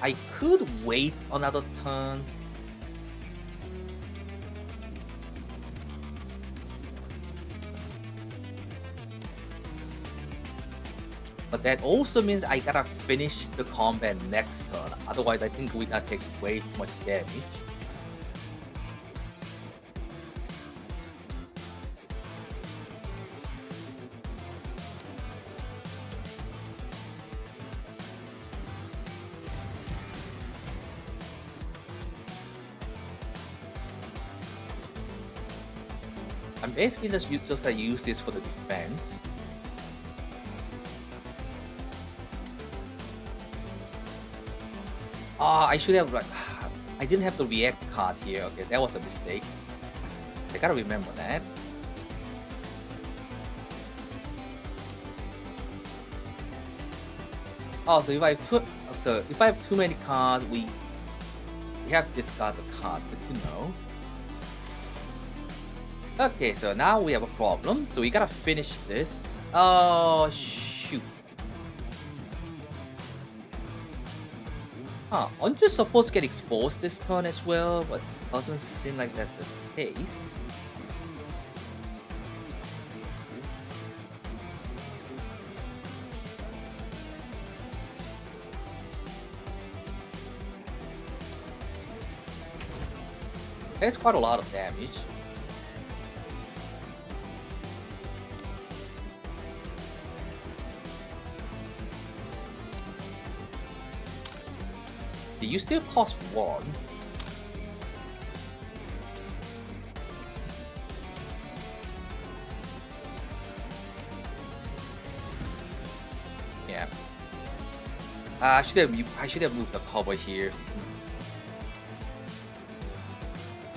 I could wait another turn. But that also means I gotta finish the combat next turn. Otherwise, I think we gotta take way too much damage. I'm basically just gonna use this for the defense. I should have I didn't have the react card here. Okay, that was a mistake. I gotta remember that. Oh, so if I have too many cards, we have discarded the card. Good to know. Okay, so now we have a problem. So we gotta finish this. Oh shoot. Aren't you supposed to get exposed this turn as well? But doesn't seem like that's the case. That's quite a lot of damage. You still cost 1. Yeah. I should have moved the cover here.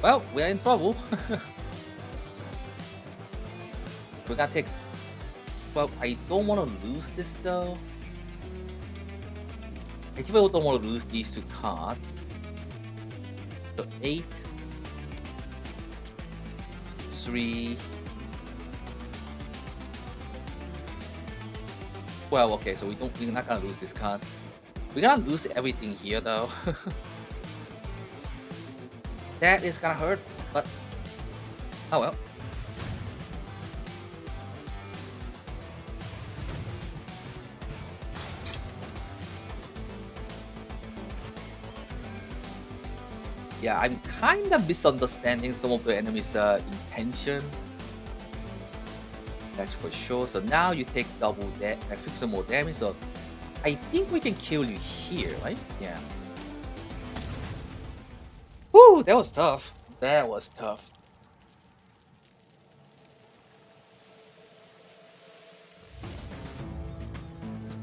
Well, we're in trouble. We gotta take. Well, I don't want to lose this though. I typically don't want to lose these 2 cards. So 8, 3. Well, okay, so we're not gonna lose this card. We're gonna lose everything here though. That is gonna hurt, but oh well. Yeah, I'm kind of misunderstanding some of the enemy's intention. That's for sure. So now you take double that, like 50 more damage. So I think we can kill you here, right? Yeah. Woo, that was tough. That was tough.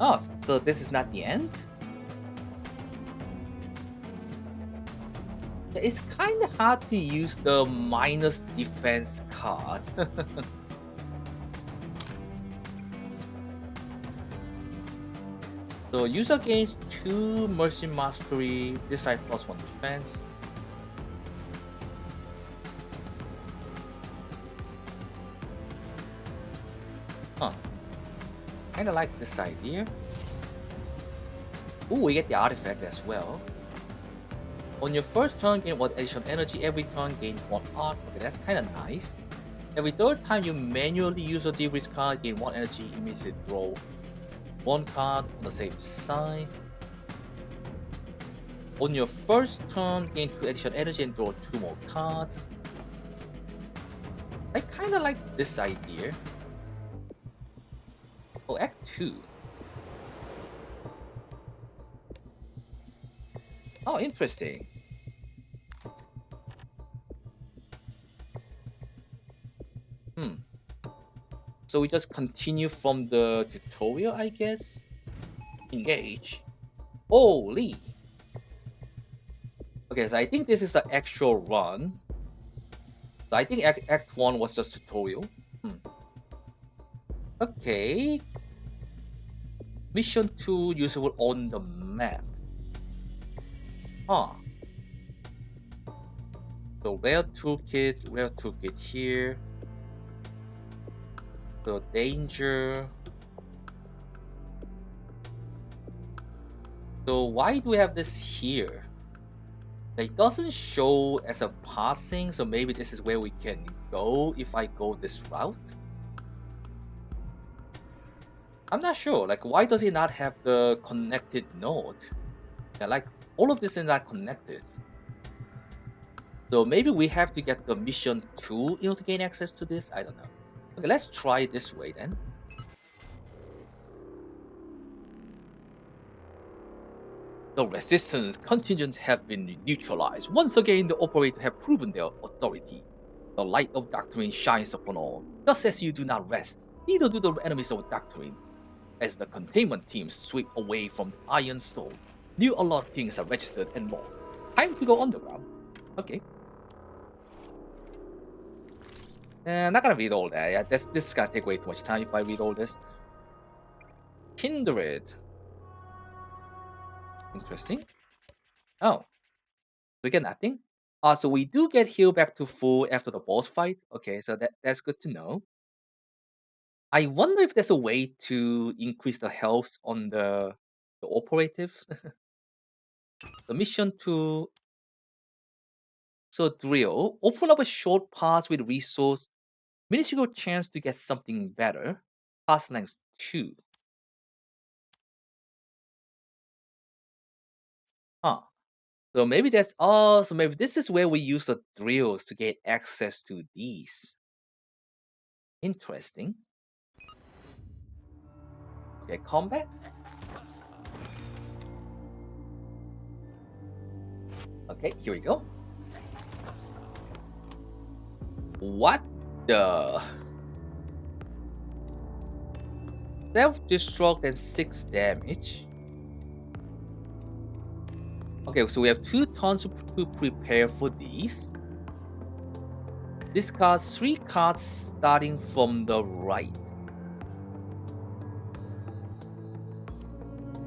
Oh, so this is not the end? It's kind of hard to use the minus defense card. So user gains 2 Mercy Mastery, this side plus 1 defense. Huh. Kinda like this idea. Ooh, we get the artifact as well. On your first turn, gain 1 additional energy. Every turn, gain 1 art. Okay, that's kinda nice. Every third time you manually use a de-risk card, gain 1 energy, immediately draw 1 card on the same side. On your first turn, gain 2 additional energy and draw 2 more cards. I kinda like this idea. Oh, Act 2. Oh, interesting. So we just continue from the tutorial, I guess? Engage. Holy! Okay, so I think this is the actual run. So I think Act 1 was just tutorial. Okay. Mission 2 usable on the map. Huh. So rare toolkit here. So danger. So why do we have this here? It doesn't show as a passing, so maybe this is where we can go if I go this route. I'm not sure, like why does it not have the connected node? Yeah, like all of this is not connected. So maybe we have to get the mission 2 in order to gain access to this, I don't know. Okay, let's try it this way then. The resistance contingent have been neutralized. Once again, the operators have proven their authority. The light of doctrine shines upon all. Just as you do not rest, neither do the enemies of doctrine. As the containment teams sweep away from the Iron Stone, new alert pings are registered and logged. Time to go underground. Okay. Not gonna read all that. Yeah, this is gonna take way too much time if I read all this. Kindred. Interesting. Oh. We get nothing? So we do get healed back to full after the boss fight. Okay, so that's good to know. I wonder if there's a way to increase the health on the operatives. The mission to so drill. Open up a short path with resource. Minuscule chance to get something better. Path length 2. Huh. So maybe that's so maybe this is where we use the drills to get access to these. Interesting. Okay, combat. Okay, here we go. What the? Self-destruct and 6 damage. Okay, so we have 2 turns to prepare for these. Discard 3 cards starting from the right.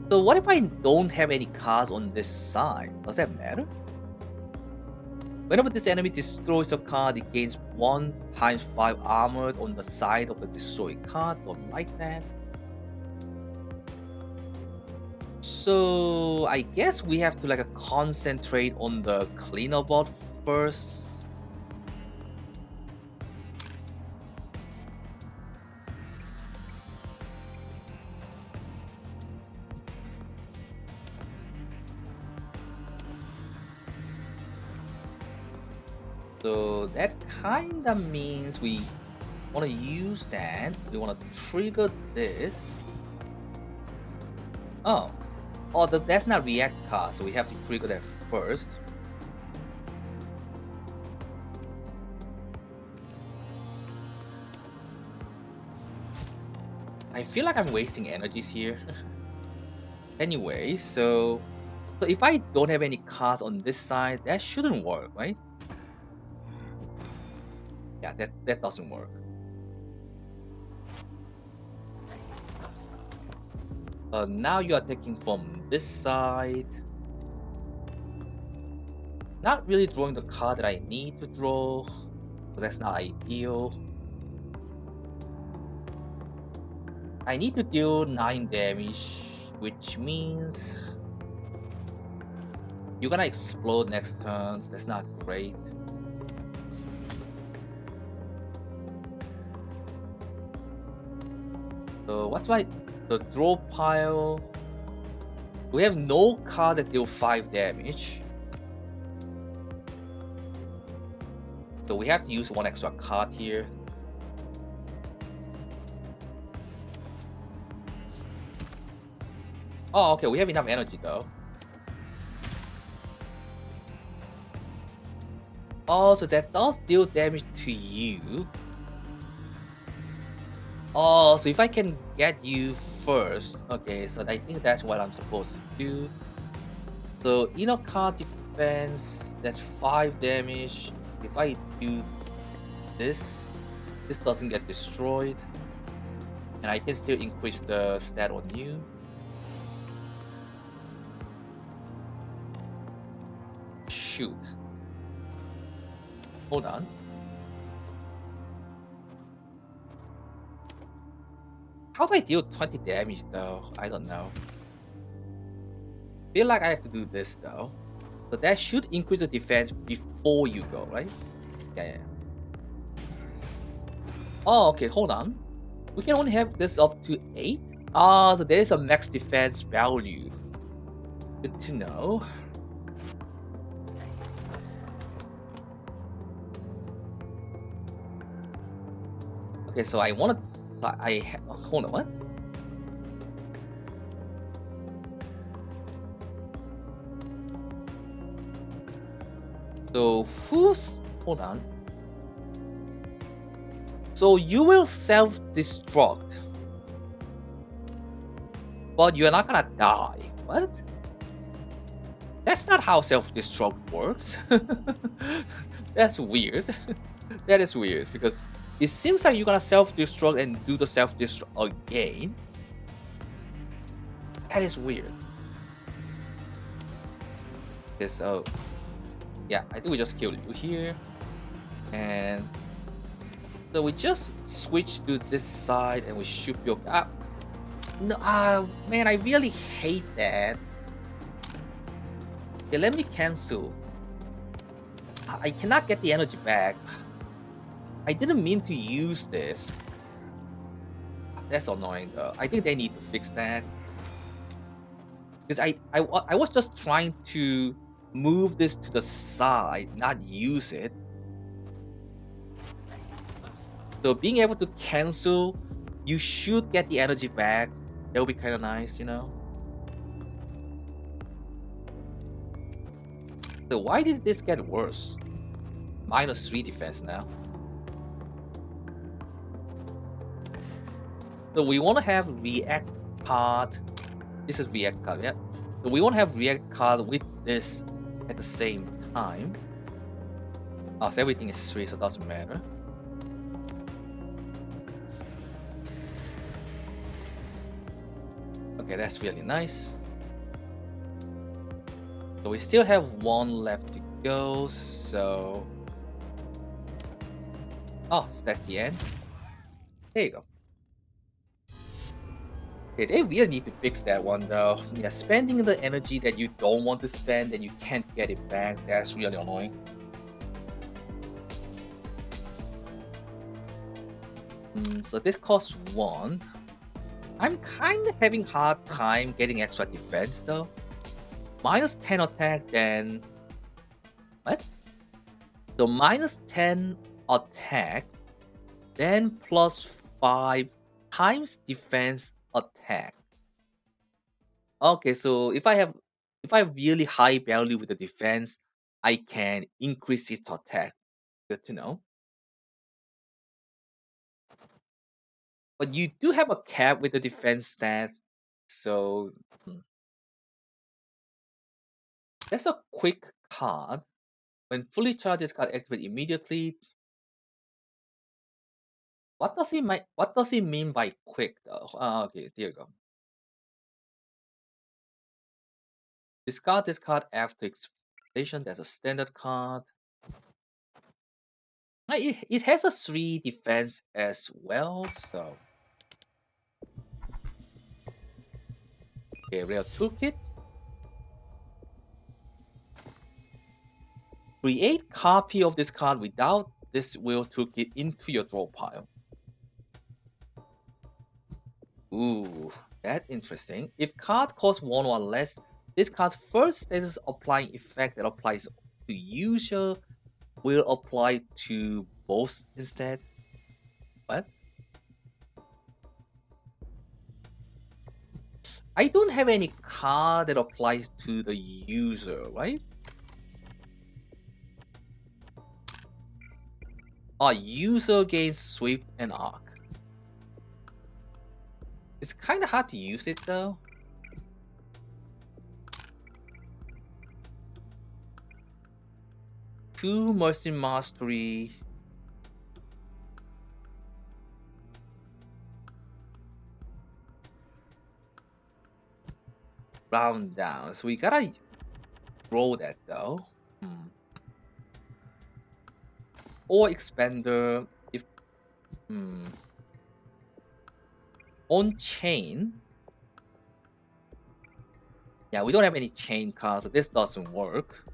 So what if I don't have any cards on this side? Does that matter? Whenever this enemy destroys a card, it gains 1 times 5 armor on the side of the destroyed card. Don't like that. So I guess we have to like concentrate on the cleaner board first. So that kinda means we want to use that. We want to trigger this. Oh, that's not react card, so we have to trigger that first. I feel like I'm wasting energies here. Anyway, so if I don't have any cards on this side, that shouldn't work, right? Yeah, that doesn't work. Now you are taking from this side. Not really drawing the card that I need to draw, so that's not ideal. I need to deal 9 damage, which means you're gonna explode next turn. So that's not great. So what's the draw pile? We have no card that deal 5 damage. So we have to use 1 extra card here. Oh, okay, we have enough energy though. Oh, so that does deal damage to you. Oh, so if I can get you first. Okay, so I think that's what I'm supposed to do. So inner card defense, that's 5 damage. If I do this doesn't get destroyed. And I can still increase the stat on you. Shoot. Hold on. How do I deal 20 damage though? I don't know. Feel like I have to do this though. So that should increase the defense before you go, right? Yeah. Oh, okay, hold on. We can only have this up to 8? Ah, so there is a max defense value. Good to know. Okay, so I want to... hold on, what? So who's... hold on. So you will self-destruct. But you're not gonna die. What? That's not how self-destruct works. That's weird. That is weird because it seems like you're gonna self-destruct and do the self-destruct again. That is weird. Okay, so yeah, I think we just killed you here. And so we just switch to this side and we shoot your up. No, man, I really hate that. Okay, let me cancel. I cannot get the energy back. I didn't mean to use this. That's annoying though. I think they need to fix that. Because I was just trying to move this to the side, not use it. So being able to cancel, you should get the energy back. That would be kind of nice, you know? So why did this get worse? -3 defense now. So we want to have react card. This is react card, yeah. So we want to have react card with this at the same time. Oh, so everything is 3, so it doesn't matter. Okay, that's really nice. So we still have 1 left to go, so... Oh, so that's the end. There you go. Okay, they really need to fix that one though. Yeah, spending the energy that you don't want to spend and you can't get it back, that's really annoying. So this costs 1. I'm kind of having hard time getting extra defense though. -10 attack, then... What? So -10 attack, then +5 times defense attack. Okay, so if I have really high value with the defense, I can increase its attack. Good to know. But you do have a cap with the defense stat, so that's a quick card. When fully charged, this card activates immediately. What does it mean by quick though? Okay, there you go. Discard this card after expiration. That's a standard card. It has a 3 defense as well, so... Okay, rare toolkit. Create copy of this card without this rare toolkit into your draw pile. Ooh, that's interesting. If card costs 1 or less, this card's first status applying effect that applies to user will apply to both instead. What? I don't have any card that applies to the user, right? User gains sweep and arc. It's kind of hard to use it though. Two Mercy Mastery. Round down. So we gotta roll that though. Or expander if on chain. Yeah, we don't have any chain cards, so this doesn't work.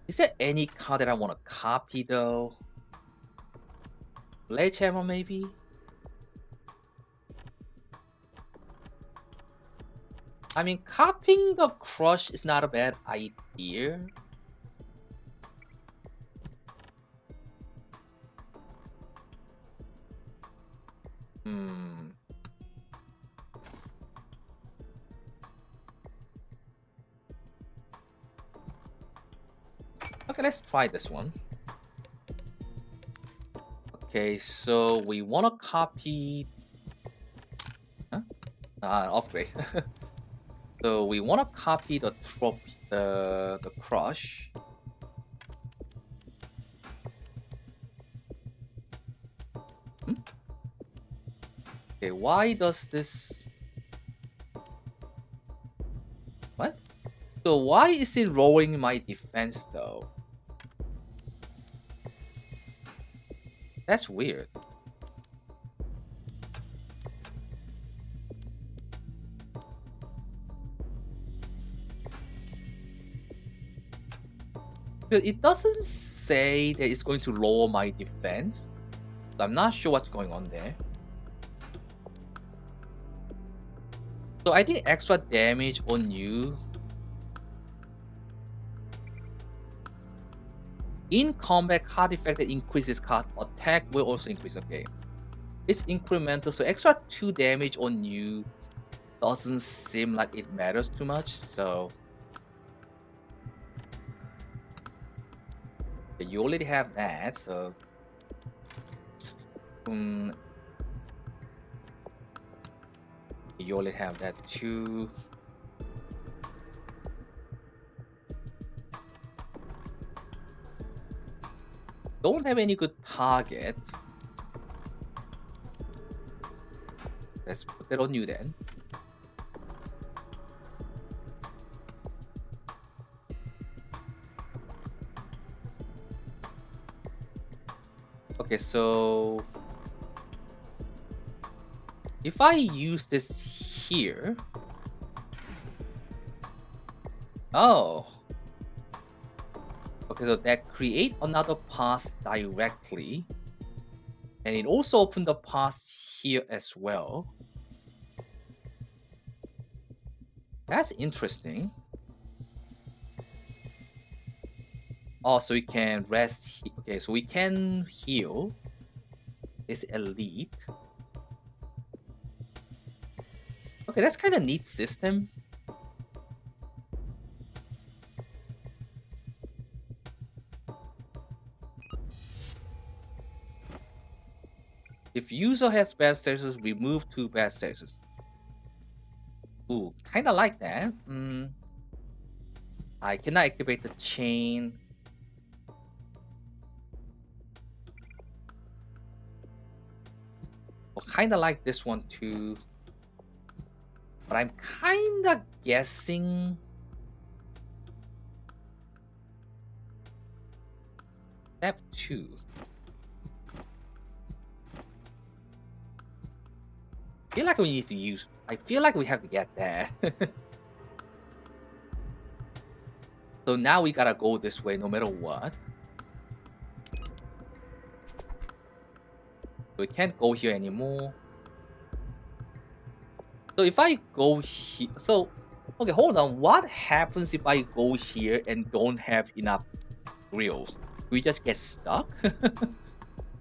Is there any card that I want to copy though? Sledgehammer maybe? I mean, copying the crush is not a bad idea. Okay, let's try this one. Okay, so we want to copy... Huh? Upgrade. So we want to copy the crush. Okay, why does this... What? So why is it lowering my defense though? That's weird. But it doesn't say that it's going to lower my defense. So I'm not sure what's going on there. So I think extra damage on you. In combat, card effect that increases card attack will also increase. Okay, it's incremental, so extra 2 damage on you doesn't seem like it matters too much, so you already have that, so you already have that too. Don't have any good target. Let's put that on you then. Okay, so if I use this here, oh, okay, so that create another pass directly, and it also opened the pass here as well. That's interesting. Oh, so we can rest. Okay, so we can heal this elite. Okay, that's kind of neat system. If user has bad status, remove 2 bad status. Ooh, kind of like that. I cannot activate the chain. Kind of like this one too. But I'm kind of guessing step 2. I feel like we need to use. I feel like we have to get that. So now we gotta go this way no matter what. We can't go here anymore. So if I go here, so okay, hold on. What happens if I go here and don't have enough drills? Do we just get stuck?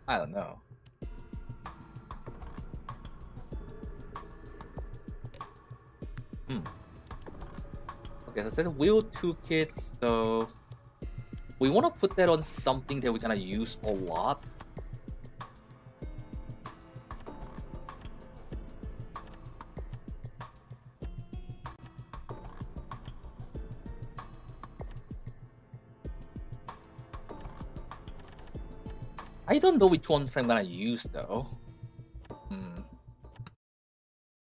I don't know. Okay, so that's wheel toolkit. So we want to put that on something that we're gonna use a lot. I don't know which ones I'm gonna use though.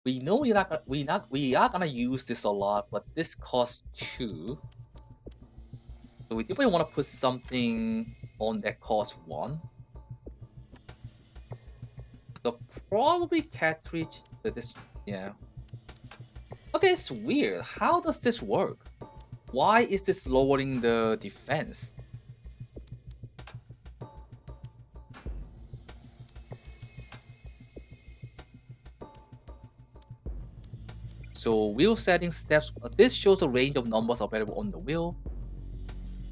We know we are gonna use this a lot, but this costs 2. So we definitely want to put something on that costs 1. So probably cartridge. This, yeah. Okay, it's weird. How does this work? Why is this lowering the defense? So wheel setting steps. This shows a range of numbers available on the wheel.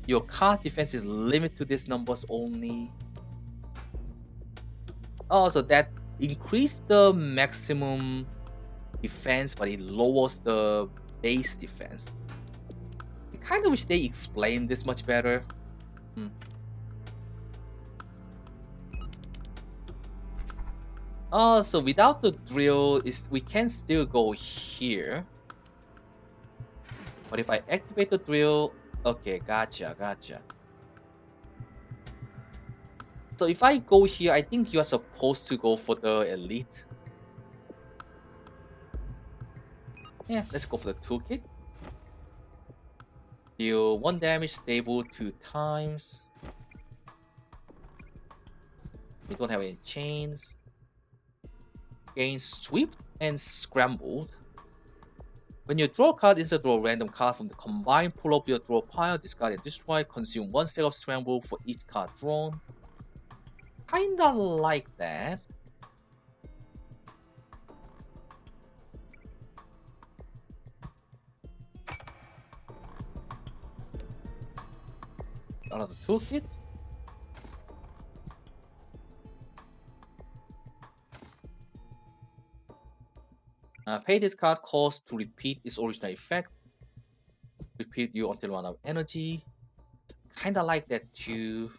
Your car's defense is limited to these numbers only. Oh, so that increases the maximum defense, but it lowers the base defense. I kind of wish they explained this much better. Oh, so without the drill, we can still go here. But if I activate the drill, okay, gotcha. So if I go here, I think you are supposed to go for the elite. Yeah, let's go for the toolkit. Deal 1 damage, stable 2 times. We don't have any chains. Gain sweep and scrambled. When you draw a card, instead draw a random card from the combined pool of your draw pile, discard and destroy. Consume 1 stack of scramble for each card drawn. Kinda like that. Another toolkit. Pay this card cost to repeat its original effect. Repeat you until run out of energy. Kinda like that too.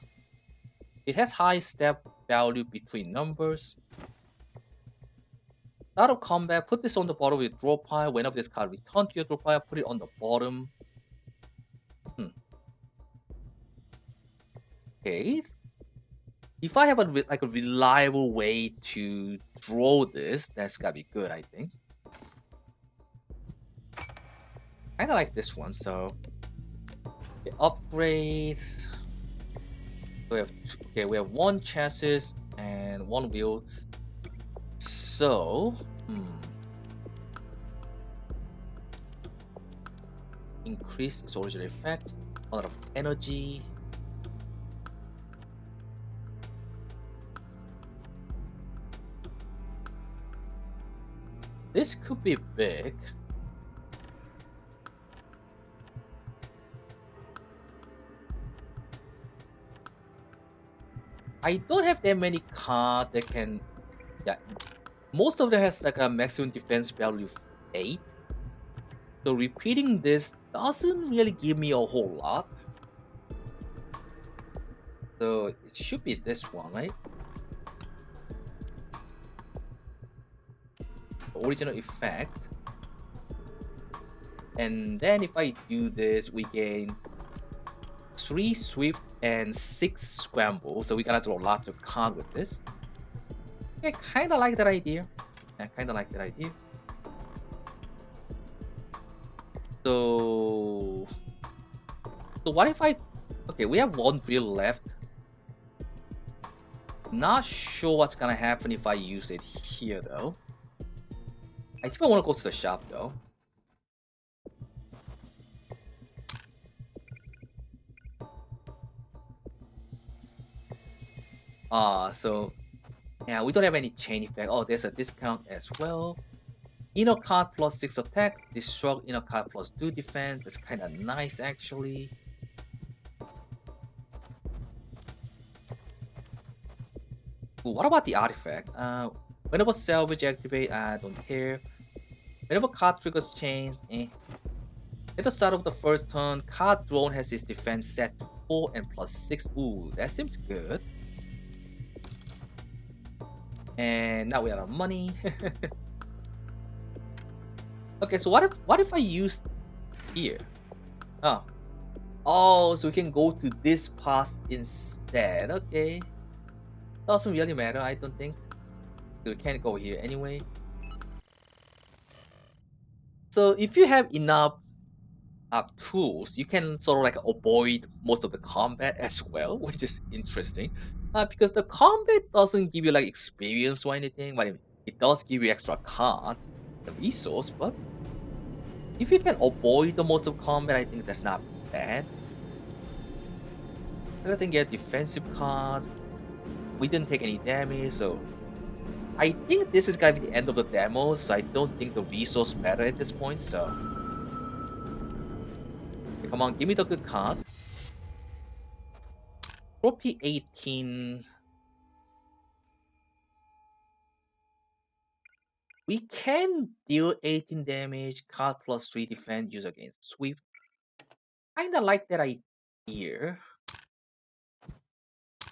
It has high step value between numbers. Start of combat, put this on the bottom of your draw pile. Whenever this card returns to your draw pile, put it on the bottom. Okay. If I have a reliable way to draw this, that's gotta be good, I think. Kinda like this one, so okay, upgrade. We have one chassis and one wheel. So increase its original effect, a lot of energy. This could be big. I don't have that many cards that can, yeah, most of them has like a maximum defense value of 8. So repeating this doesn't really give me a whole lot. So it should be this one, right? The original effect. And then if I do this, we gain 3 swift and 6 scramble. So we gotta draw lots of cards with this. I kinda like that idea. So what if I... Okay, we have one wheel left. Not sure what's gonna happen if I use it here though. I think I wanna go to the shop though. So yeah, we don't have any chain effect. Oh, there's a discount as well. Inner card plus 6 attack, destruct inner card plus 2 defense. That's kind of nice actually. Ooh, what about the artifact? Whenever salvage activate, I don't care. Whenever card triggers change, At the start of the first turn, card drawn has its defense set to 4 and plus 6. Ooh, that seems good. And now we have our money. Okay, so what if I use here? Oh, so we can go to this path instead. Okay. Doesn't really matter, I don't think. So we can't go here anyway. So if you have enough tools, you can sort of like avoid most of the combat as well, which is interesting. Because the combat doesn't give you like experience or anything, but it does give you extra card, the resource. But if you can avoid the most of combat, I think that's not bad. I think get defensive card. We didn't take any damage, so I think this is gonna be the end of the demo. So I don't think the resource matter at this point. So okay, come on, give me the good card. Trophy 18. We can deal 18 damage, card plus 3 defense, use against sweep. Kinda like that idea.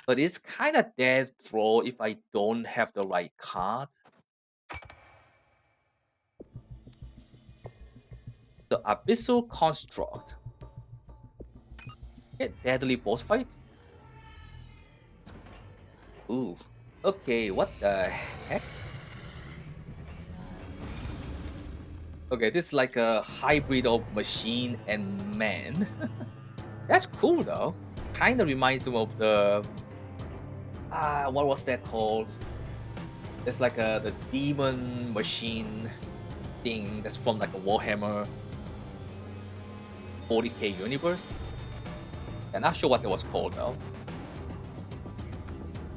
But it's kinda dead throw if I don't have the right card. The Abyssal Construct. Okay, deadly boss fight. Ooh. Okay, what the heck? Okay, this is like a hybrid of machine and man. That's cool though. Kinda reminds me of the... what was that called? It's like the demon machine thing that's from like a Warhammer 40k universe. I'm not sure what that was called though.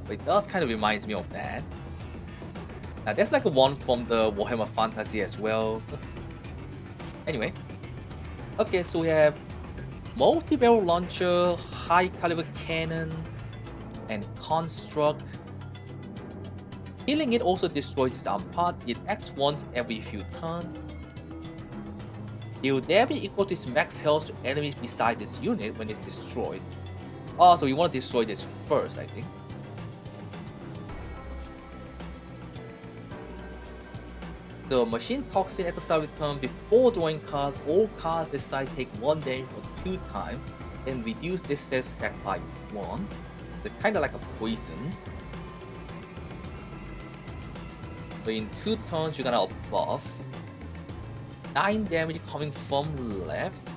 But it does kind of reminds me of that. Now there's like one from the Warhammer Fantasy as well. Anyway. Okay, so we have multi-barrel launcher, high caliber cannon, and construct. Killing it also destroys its arm part. It acts once every few turns. Deal damage equal to its max health to enemies beside this unit when it's destroyed. Oh, so you want to destroy this first, I think. The machine toxin at the start of the turn before drawing cards. All cards this side take 1 damage for 2 times and reduce this stack by 1. It's kind of like a poison. So in 2 turns you're gonna buff. 9 damage coming from left.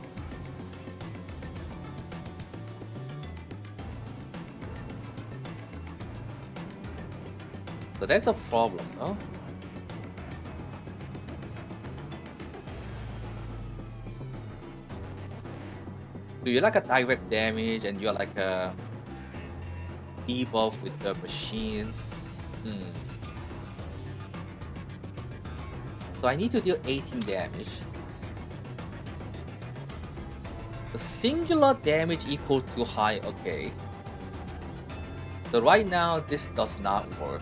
So that's a problem, though. So you're like a direct damage and you're like a debuff with the machine. So I need to deal 18 damage. The singular damage equal to high, okay. So right now this does not work.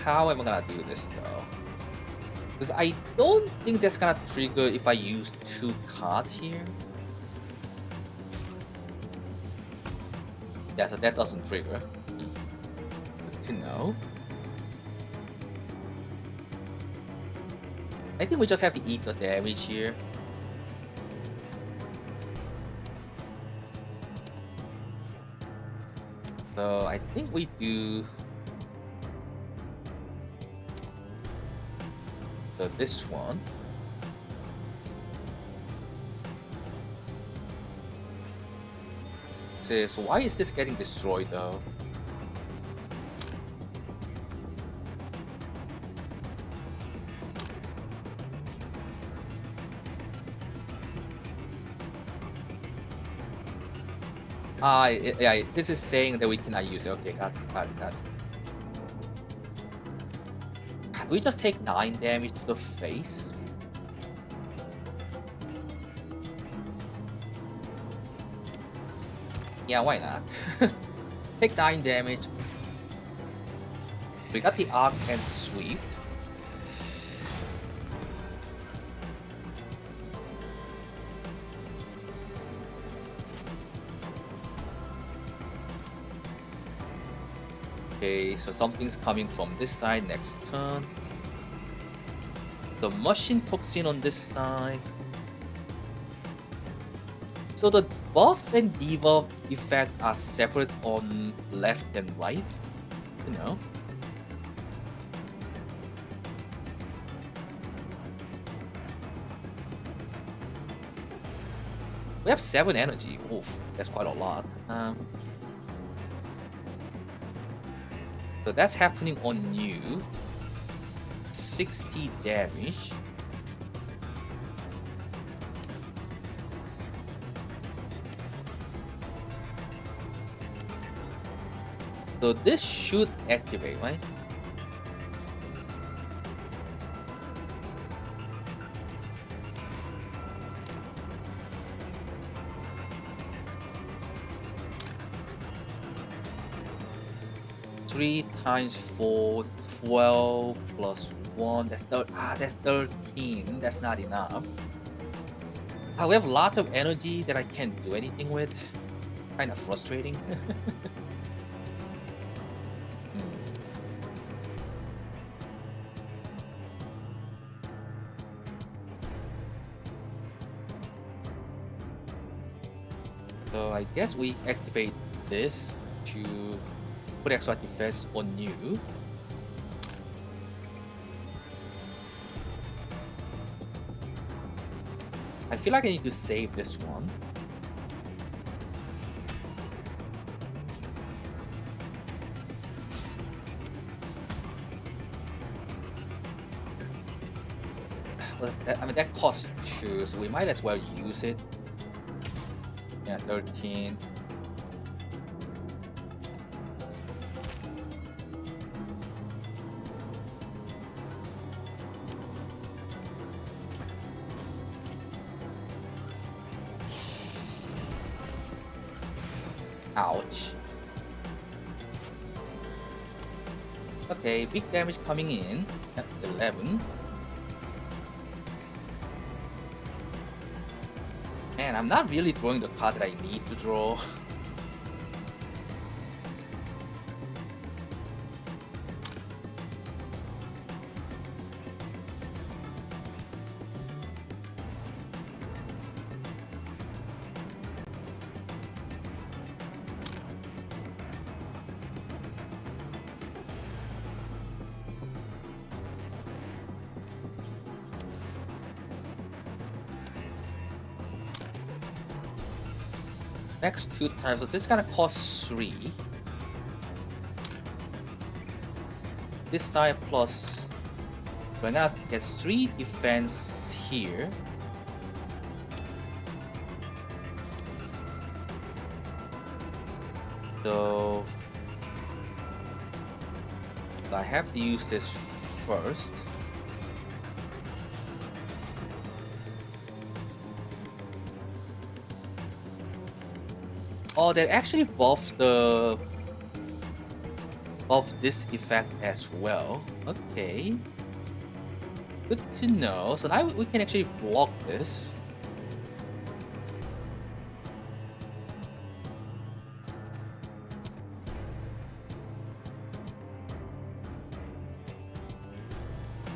How am I gonna do this though? Because I don't think that's gonna trigger if I use 2 cards here. Yeah, so that doesn't trigger. Good to know. I think we just have to eat the damage here. So I think we do this one. So why is this getting destroyed though? Yeah, this is saying that we cannot use it. Okay, got it. Do we just take 9 damage to the face? Yeah, why not? Take 9 damage. We got the arc and sweep. Okay, so something's coming from this side next turn. The machine toxin on this side. So the buff and debuff effect are separate on left and right, you know. We have 7 energy. Oof, that's quite a lot. So that's happening on you. 60 damage. So this should activate, right? Three times 4, 12 plus 1. That's 13. That's not enough. We have a lot of energy that I can't do anything with. Kind of frustrating. So I guess we activate this to put extra defense on you. I feel like I need to save this one. Well, I mean, that costs 2, so we might as well use it. Yeah, 13. Ouch. Okay, big damage coming in at 11. And I'm not really drawing the card that I need to draw. Next 2 times, so this is gonna cost 3. This side plus, so now it gets 3 defense here. So I have to use this first. Oh, they actually buff this effect as well. Okay, good to know. So now we can actually block this.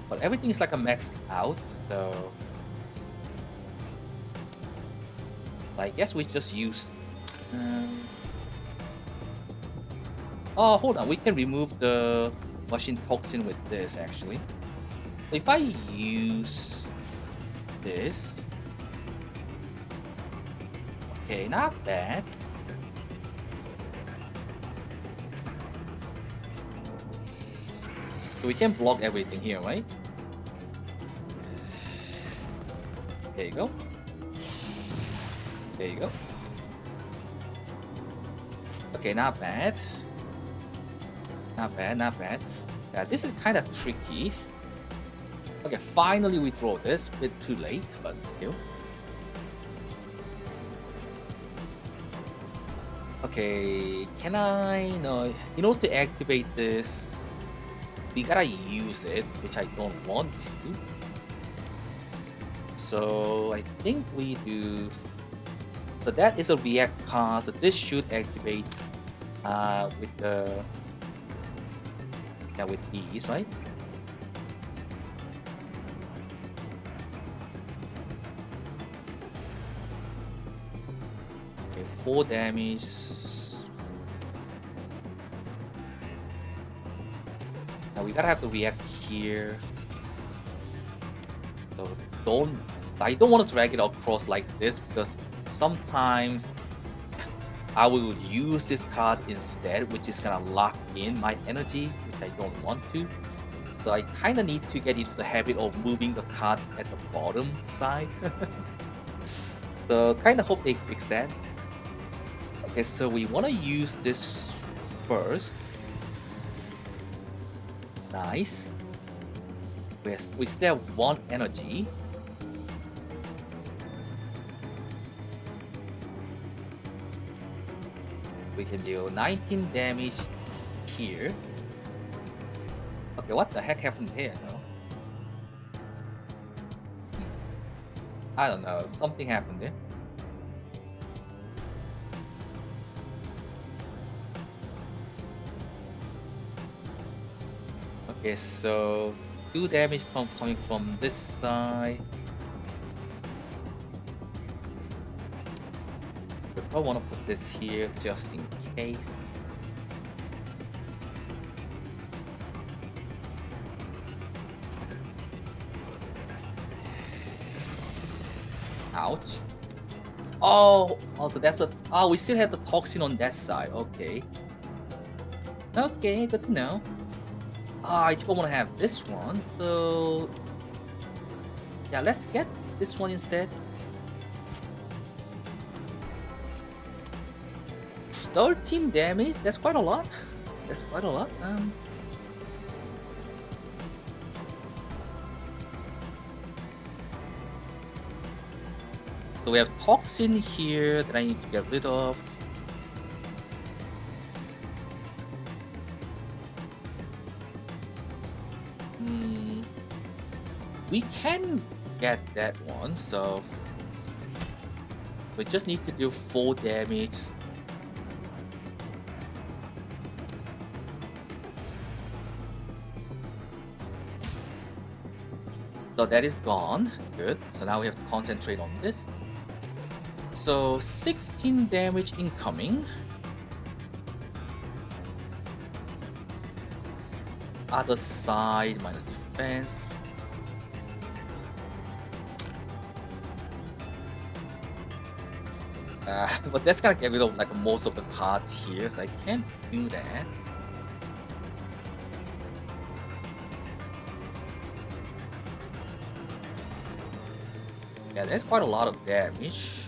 But everything is like a maxed out, so I guess we just use. Oh, hold on. We can remove the machine toxin with this actually. So if I use this, okay, not bad. So we can block everything here, right? There you go. There you go. Okay, not bad. Not bad, not bad. Yeah, this is kind of tricky. Okay, finally we draw this. Bit too late, but still. Okay, can I? No, in order to activate this, we gotta use it, which I don't want to. So I think we do. So that is a react card. So this should activate with the. Yeah, with these, right? Okay, 4 damage. Now we gotta have to react here. So I don't want to drag it across like this because sometimes I will use this card instead, which is gonna lock in my energy, which I don't want to. So I kind of need to get into the habit of moving the card at the bottom side. So kind of hope they fix that. Okay, so we want to use this first. Nice. We still have 1 energy. We can deal 19 damage here. Okay, what the heck happened here, though? I don't know, something happened there. Okay, so 2 damage coming from this side. I want to put this here just in case. Ouch. Oh, also that's a. Oh, we still have the toxin on that side. Okay. Okay, good to know. I just want to have this one. So yeah, let's get this one instead. 13 damage. That's quite a lot. That's quite a lot. So we have toxin here that I need to get rid of. we can get that one, so we just need to do 4 damage. So that is gone. Good. So now we have to concentrate on this. So 16 damage incoming. Other side minus defense. But that's gonna get rid of like most of the cards here, so I can't do that. Yeah, that's quite a lot of damage.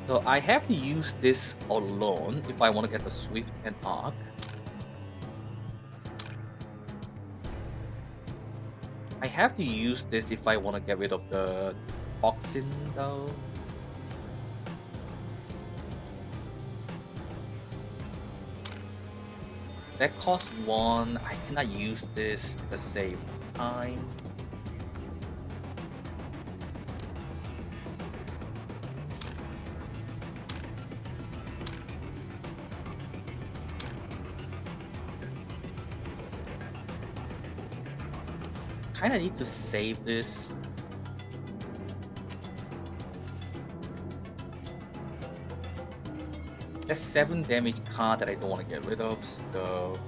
So I have to use this alone if I want to get the Swift and Arc. I have to use this if I want to get rid of the Toxin though. That costs 1. I cannot use this at the same time. Kinda need to save this. That's 7 damage card that I don't want to get rid of, so...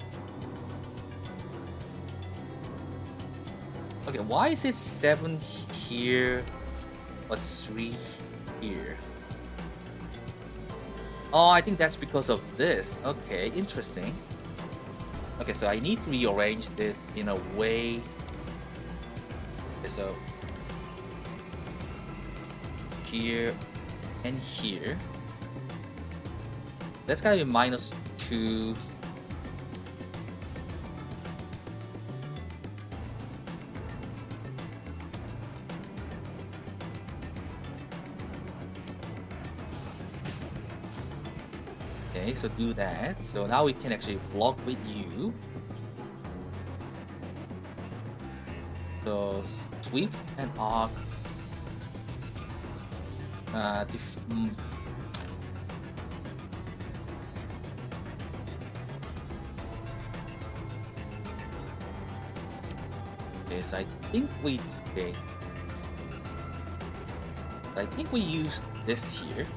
Okay, why is it 7 here, but 3 here? Oh, I think that's because of this. Okay, interesting. Okay, so I need to rearrange it in a way. Okay, so... here and here. That's gonna be -2. Okay, so do that. So now we can actually block with you. So sweep and arc. Okay, so I think we used this here.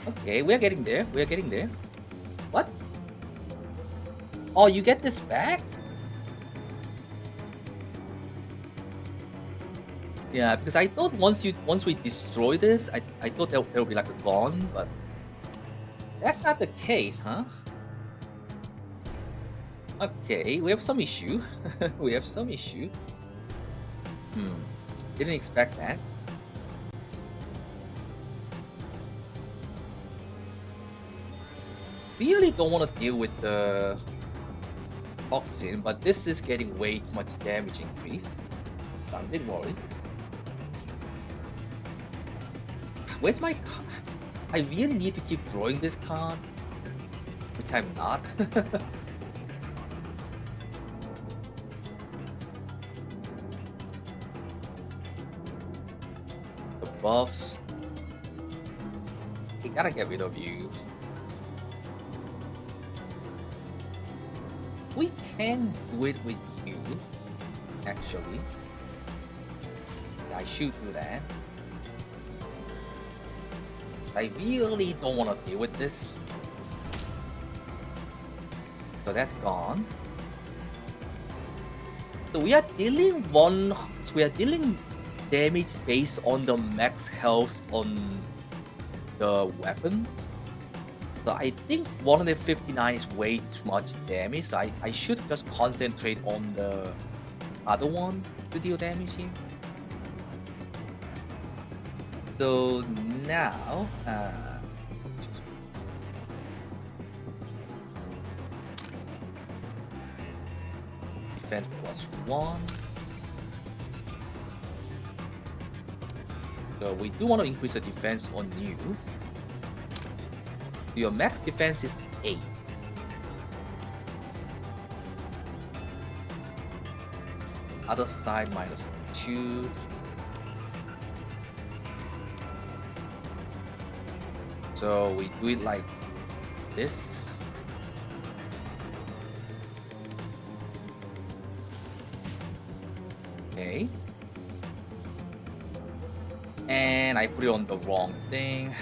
Okay, we are getting there. We are getting there. What? Oh, you get this back? Yeah, because I thought once we destroy this, I thought there'll be like a gone, but that's not the case, huh? Okay, we have some issue. We have some issue. Didn't expect that. Really don't want to deal with the toxin, but this is getting way too much damage increase. So I'm a bit worried. Where's my card? I really need to keep drawing this card, which I'm not. The buffs. We gotta get rid of you. We can do it with you, actually. Yeah, I should do that. I really don't want to deal with this. So that's gone. So we are dealing damage based on the max health on the weapon. So I think 159 is way too much damage. So I should just concentrate on the other one to deal damage here. So now, defense +1. So we do want to increase the defense on you. Your max defense is 8. Other side -2. So we do it like this. Okay. And I put it on the wrong thing.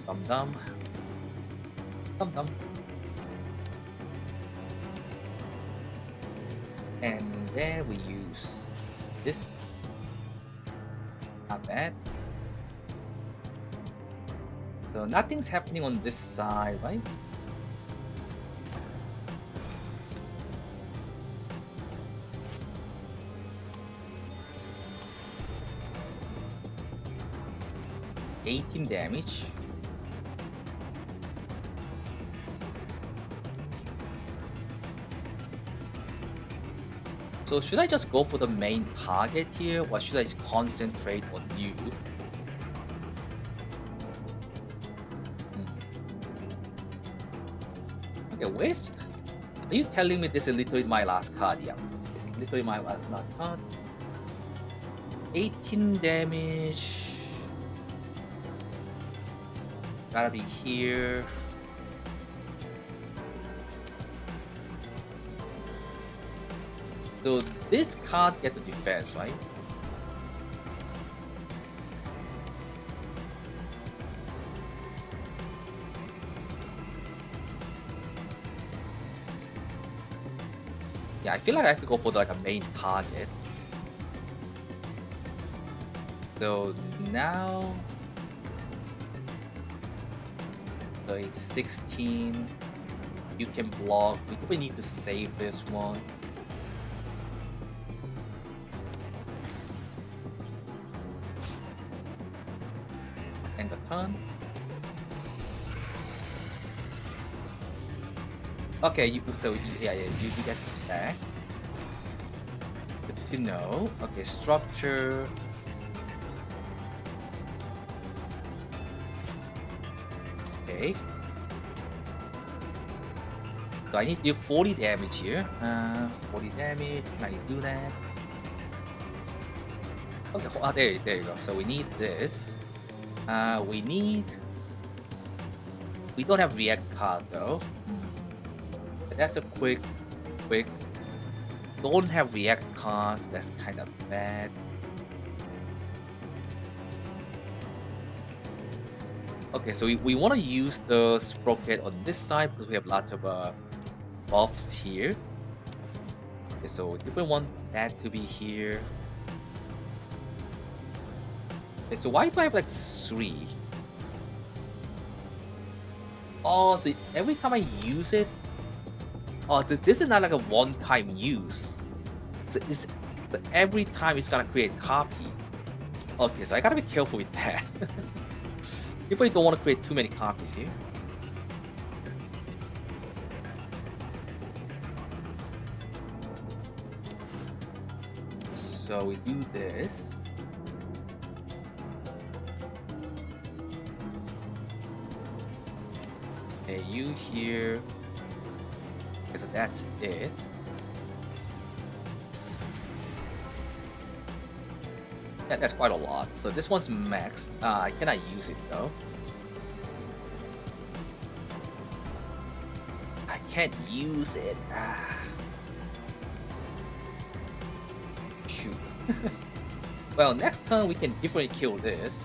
Dum dum. Dum dum. And then we use this. Not bad. So nothing's happening on this side, right? $18 damage. So should I just go for the main target here, or should I just concentrate on you? Okay, where's... Are you telling me this is literally my last card? Yeah, it's literally my last card. 18 damage. Gotta be here. So this card get the defense, right? Yeah, I feel like I have to go for like a main target. So now, so it's 16. You can block. We probably need to save this one. And the turn. Okay, you get this back. Good to know. Okay, structure. Okay. So I need to do 40 damage here. 40 damage. Can I do that? Okay, there you go. So we need this. We don't have react card though. That's a quick. Don't have react cards. That's kind of bad. Okay, so we want to use the sprocket on this side because we have lots of buffs here. Okay, so we want that to be here. Okay, so why do I have like 3? Oh, so every time I use it. Oh, this is not like a one-time use. So every time it's gonna create copy. Okay, so I gotta be careful with that. You probably don't want to create too many copies here. So we do this. Okay, you here. Okay, so that's it. Yeah, that's quite a lot. So this one's maxed. I cannot use it though. I can't use it. Shoot. Well, next turn we can definitely kill this.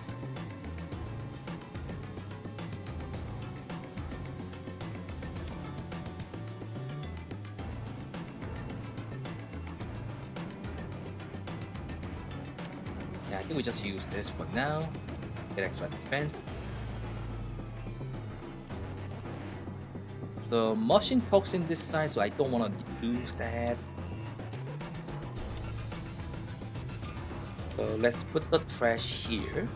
I think we just use this for now. Get extra defense. The machine talks in this side, so I don't want to lose that. So let's put the trash here.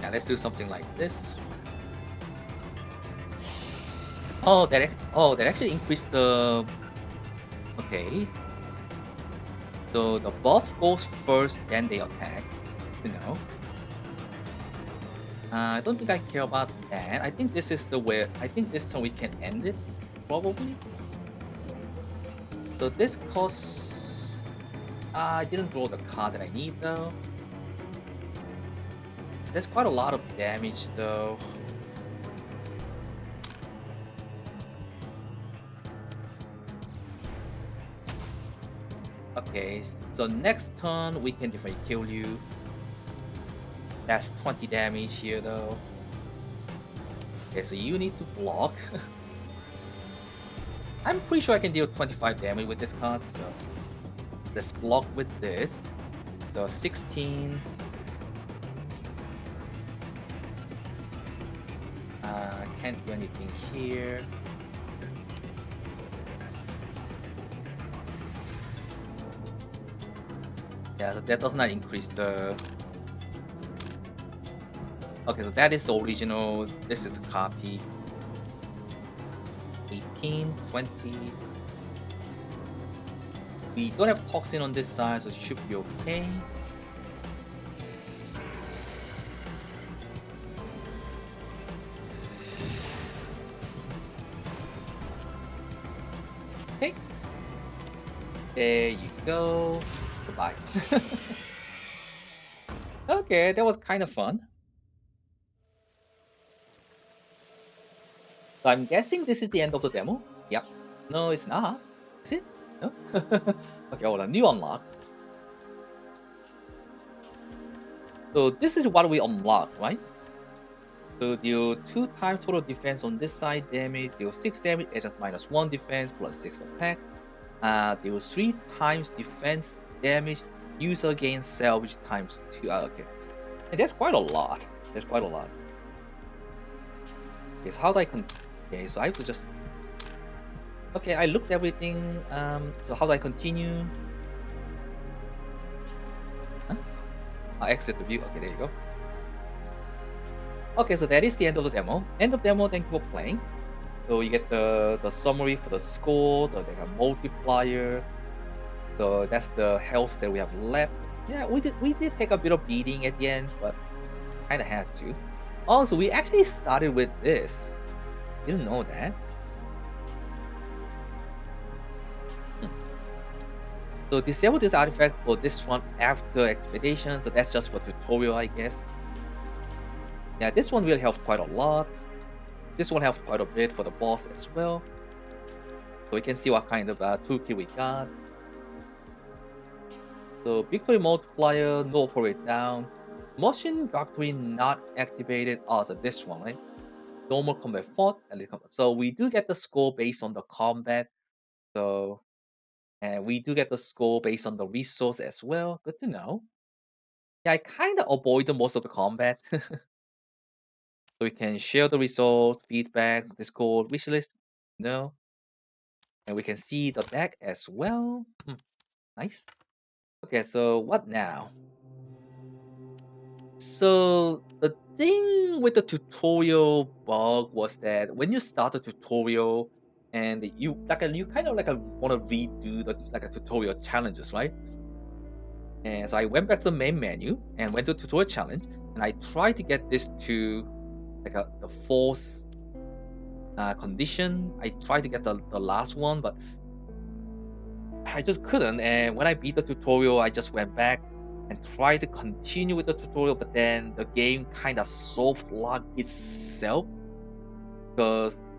Now let's do something like this. that actually increased the. Okay, so the buff goes first, then they attack. You know, I don't think I care about that. I think this is the way. I think this time we can end it, probably. So this costs. I didn't draw the card that I need though. There's quite a lot of damage though. Okay, so next turn we can definitely kill you. That's 20 damage here though. Okay, so you need to block. I'm pretty sure I can deal 25 damage with this card, so let's block with this. So 16. Can't do anything here. Yeah, so that does not increase the. Okay, so that is the original. This is the copy. 18, 20. We don't have toxin on this side, so it should be okay. Okay. There you go. Goodbye. Okay, that was kind of fun. So I'm guessing this is the end of the demo. Yep. No, it's not. Is it? No? Okay, hold on. New unlock. So this is what we unlock, right? So deal 2 times total defense on this side damage, deal 6 damage, adjust -1 defense plus 6 attack. Deal 3 times defense damage, user gains salvage times 2. Okay. And that's quite a lot. That's quite a lot. Okay, so how do I okay, so I have to just. Okay, I looked everything. So how do I continue? Huh? I'll exit the view. Okay, there you go. Okay, so that is the end of the demo. End of demo, thank you for playing. So you get the summary for the score, the multiplier. So that's the health that we have left. Yeah, we did take a bit of beating at the end, but kinda had to. Also, we actually started with this. Didn't know that. So disable this artifact for this one after expedition. So that's just for tutorial, I guess. Yeah, this one will help quite a lot. This one helps quite a bit for the boss as well. So we can see what kind of toolkit we got. So victory multiplier, no operate down. Motion doctrine not activated. Oh, so this one, right? Normal combat fought, elite combat. So we do get the score based on the combat. So and we do get the score based on the resource as well. Good to know. Yeah, I kind of avoided most of the combat. So we can share the result, feedback, Discord, wishlist. No. And we can see the deck as well. Nice. Okay, so what now? So the thing with the tutorial bug was that when you start the tutorial and you kind of want to redo the like a tutorial challenges, right? And so I went back to the main menu and went to tutorial challenge, and I tried to get this to the fourth condition. I tried to get the last one, but I just couldn't. And when I beat the tutorial, I just went back and tried to continue with the tutorial, but then the game kind of soft locked itself because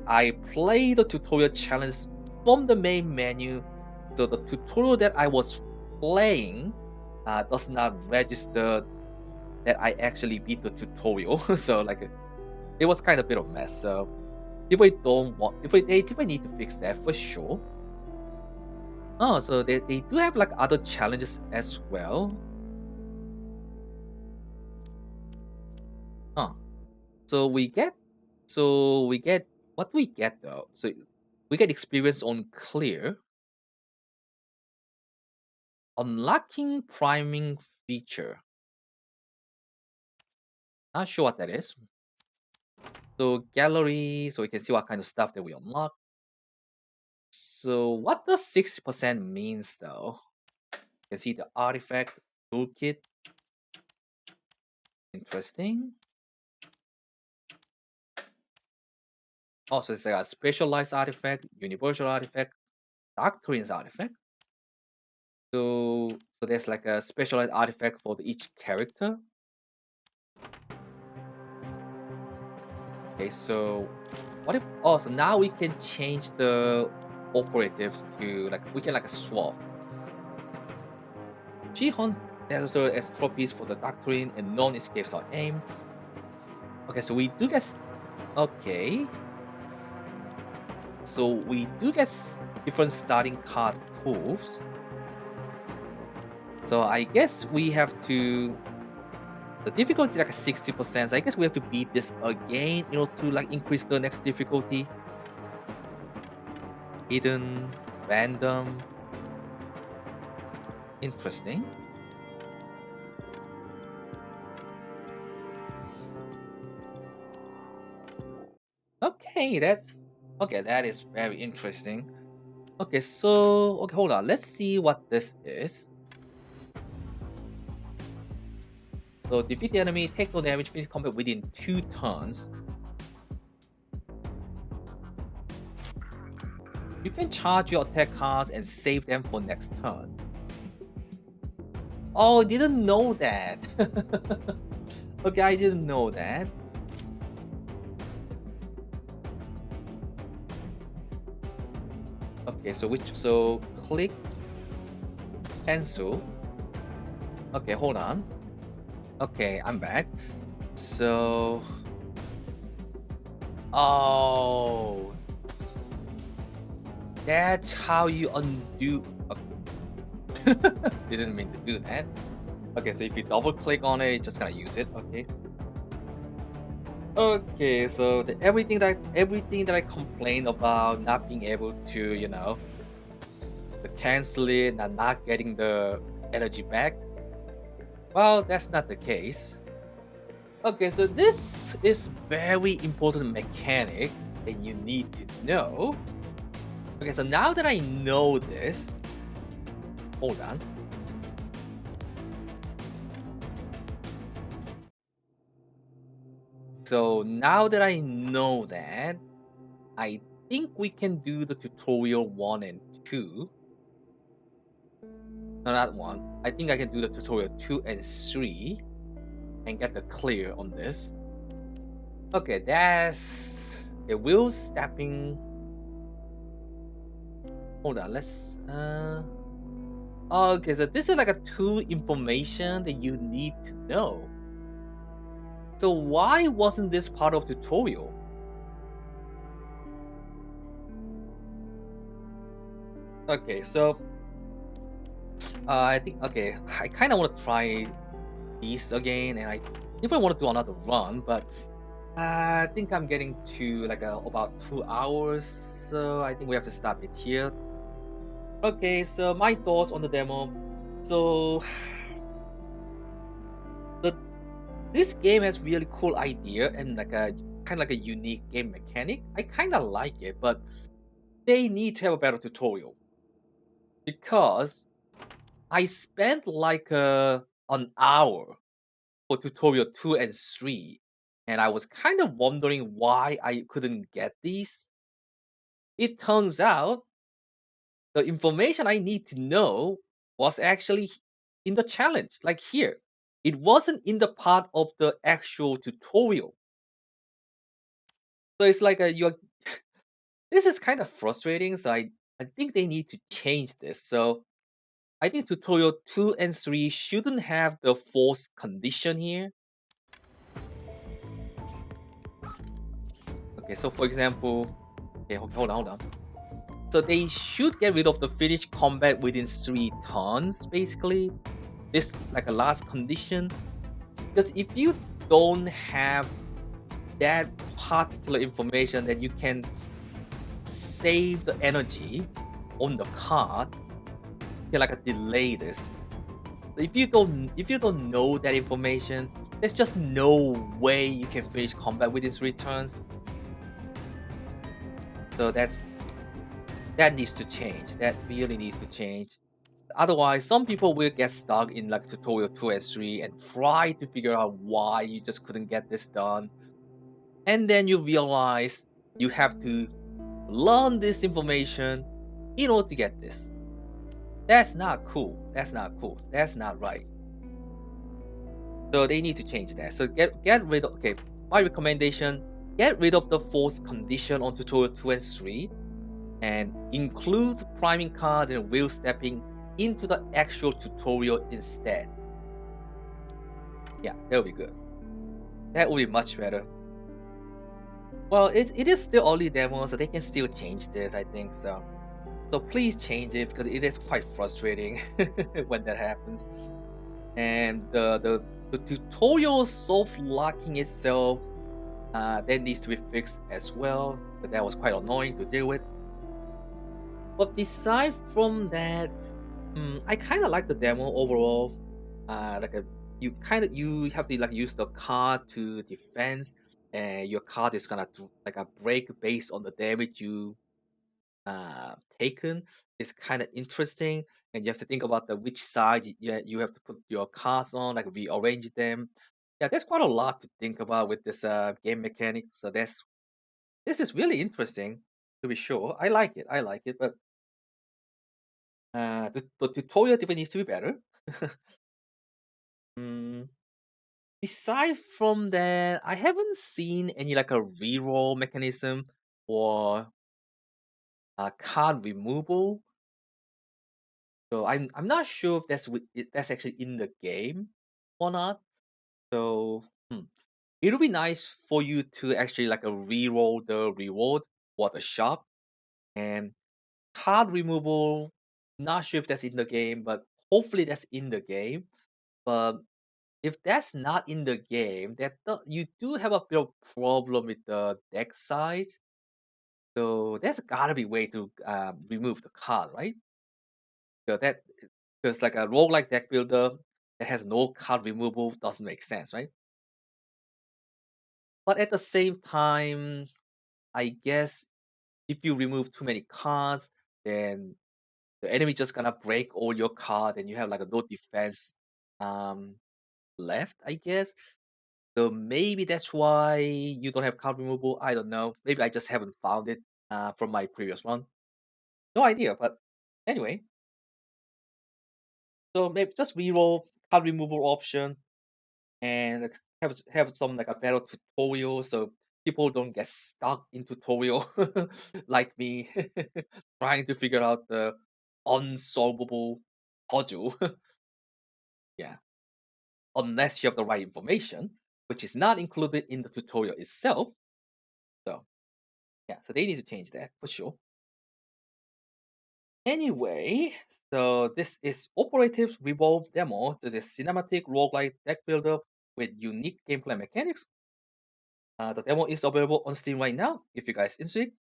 I played the tutorial challenge from the main menu. So the tutorial that I was playing does not register that I actually beat the tutorial. So it was kind of a bit of a mess. So they definitely need to fix that for sure. Oh, so they do have other challenges as well. Huh. So we get what we get though. So we get experience on clear, unlocking priming feature. Not sure what that is. So gallery, so we can see what kind of stuff that we unlock. So what does 60% means though? You can see the artifact toolkit. Interesting. Also, it's like a specialized artifact, universal artifact, doctrines artifact. So there's like a specialized artifact for each character. Okay, so what if so now we can change the operatives to like we can like a swap. She-Hunt necessary as trophies for the doctrine and non-escapes are aims. Okay, so we do get okay. So we do get different starting card pools. So I guess we have to. The difficulty is like a 60%. So I guess we have to beat this again, to like increase the next difficulty. Hidden, random. Interesting. Okay, that is very interesting. Okay, so hold on. Let's see what this is. So defeat the enemy, take no damage, finish combat within 2 turns. You can charge your attack cards and save them for next turn. Oh, I didn't know that. Okay, I didn't know that. Okay, so click cancel. Okay, hold on. Okay, I'm back. So oh, that's how you undo. Okay. Didn't mean to do that. Okay, so if you double click on it, it's just gonna use it. Okay. Okay, so everything that I complained about not being able to, to cancel it and not getting the energy back. Well, that's not the case. Okay, so this is very important mechanic that you need to know. Okay, so now that I know this, hold on. So now that I know that, I think we can do the tutorial 1 and 2. No, not 1. I think I can do the tutorial 2 and 3 and get the clear on this. Okay, that's a wheel stepping. Hold on, let's okay, so this is like a 2 information that you need to know. So why wasn't this part of tutorial? Okay, so I think I kind of want to try these again, and I even want to do another run, but I think I'm getting to like about 2 hours, so I think we have to stop it here. Okay, so my thoughts on the demo. So this game has really cool idea and like a kind of like a unique game mechanic. I kind of like it, but they need to have a better tutorial because I spent like an hour for tutorial 2 and 3, and I was kind of wondering why I couldn't get these. It turns out the information I need to know was actually in the challenge, like here. It wasn't in the part of the actual tutorial. So it's like you're. This is kind of frustrating. So I think they need to change this. So I think tutorial 2 and 3 shouldn't have the force condition here. Okay, so for example, okay, hold on. So they should get rid of the finish combat within 3 turns, basically. This like a last condition. Because if you don't have that particular information that you can save the energy on the card, you can like delay this. If you don't know that information, there's just no way you can finish combat within 3 turns. So that needs to change. That really needs to change. Otherwise, some people will get stuck in like tutorial 2 and 3 and try to figure out why you just couldn't get this done. And then you realize you have to learn this information in order to get this. That's not cool. That's not cool. That's not right. So they need to change that. So get rid of okay. My recommendation: get rid of the false condition on tutorial 2 and 3 and include priming card and wheel stepping into the actual tutorial instead. Yeah, that'll be good. That will be much better. Well, it is still early demo, so they can still change this, I think so. So please change it because it is quite frustrating when that happens. And the tutorial soft locking itself that needs to be fixed as well. But that was quite annoying to deal with. But beside from that, I kind of like the demo overall. Like a you have to like use the card to defense, and your card is gonna do like a break based on the damage you taken. It's kind of interesting, and you have to think about the which side you have to put your cards on, like rearrange them. Yeah, there's quite a lot to think about with this game mechanic. So this is really interesting to be sure. I like it. I like it, but the tutorial definitely needs to be better. Mm, Aside from that, I haven't seen any like a reroll mechanism or card removal. So I'm not sure if that's actually in the game or not. So it'll be nice for you to actually like a reroll the reward or the shop and card removal. Not sure if that's in the game, but hopefully that's in the game. But if that's not in the game, you do have a bit of problem with the deck size. So there's gotta be way to remove the card, right? So that because like a roguelike deck builder that has no card removal doesn't make sense, right? But at the same time, I guess if you remove too many cards, then the enemy just gonna break all your card and you have like a no defense um left, I guess. So maybe that's why you don't have card removal. I don't know. Maybe I just haven't found it from my previous one. No idea. But anyway, so maybe just reroll card removal option and like, have some like a better tutorial so people don't get stuck in tutorial like me trying to figure out the unsolvable puzzle. Yeah, unless you have the right information, which is not included in the tutorial itself. So yeah, so they need to change that for sure. Anyway, so this is Operatives Revolve demo to the cinematic roguelike deck builder with unique gameplay mechanics. The demo is available on Steam right now. If you guys interested,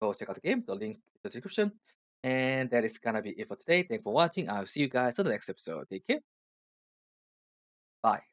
go check out the game. The link in the description. And that is gonna be it for today. Thanks for watching. I'll see you guys on the next episode. Take care. Bye.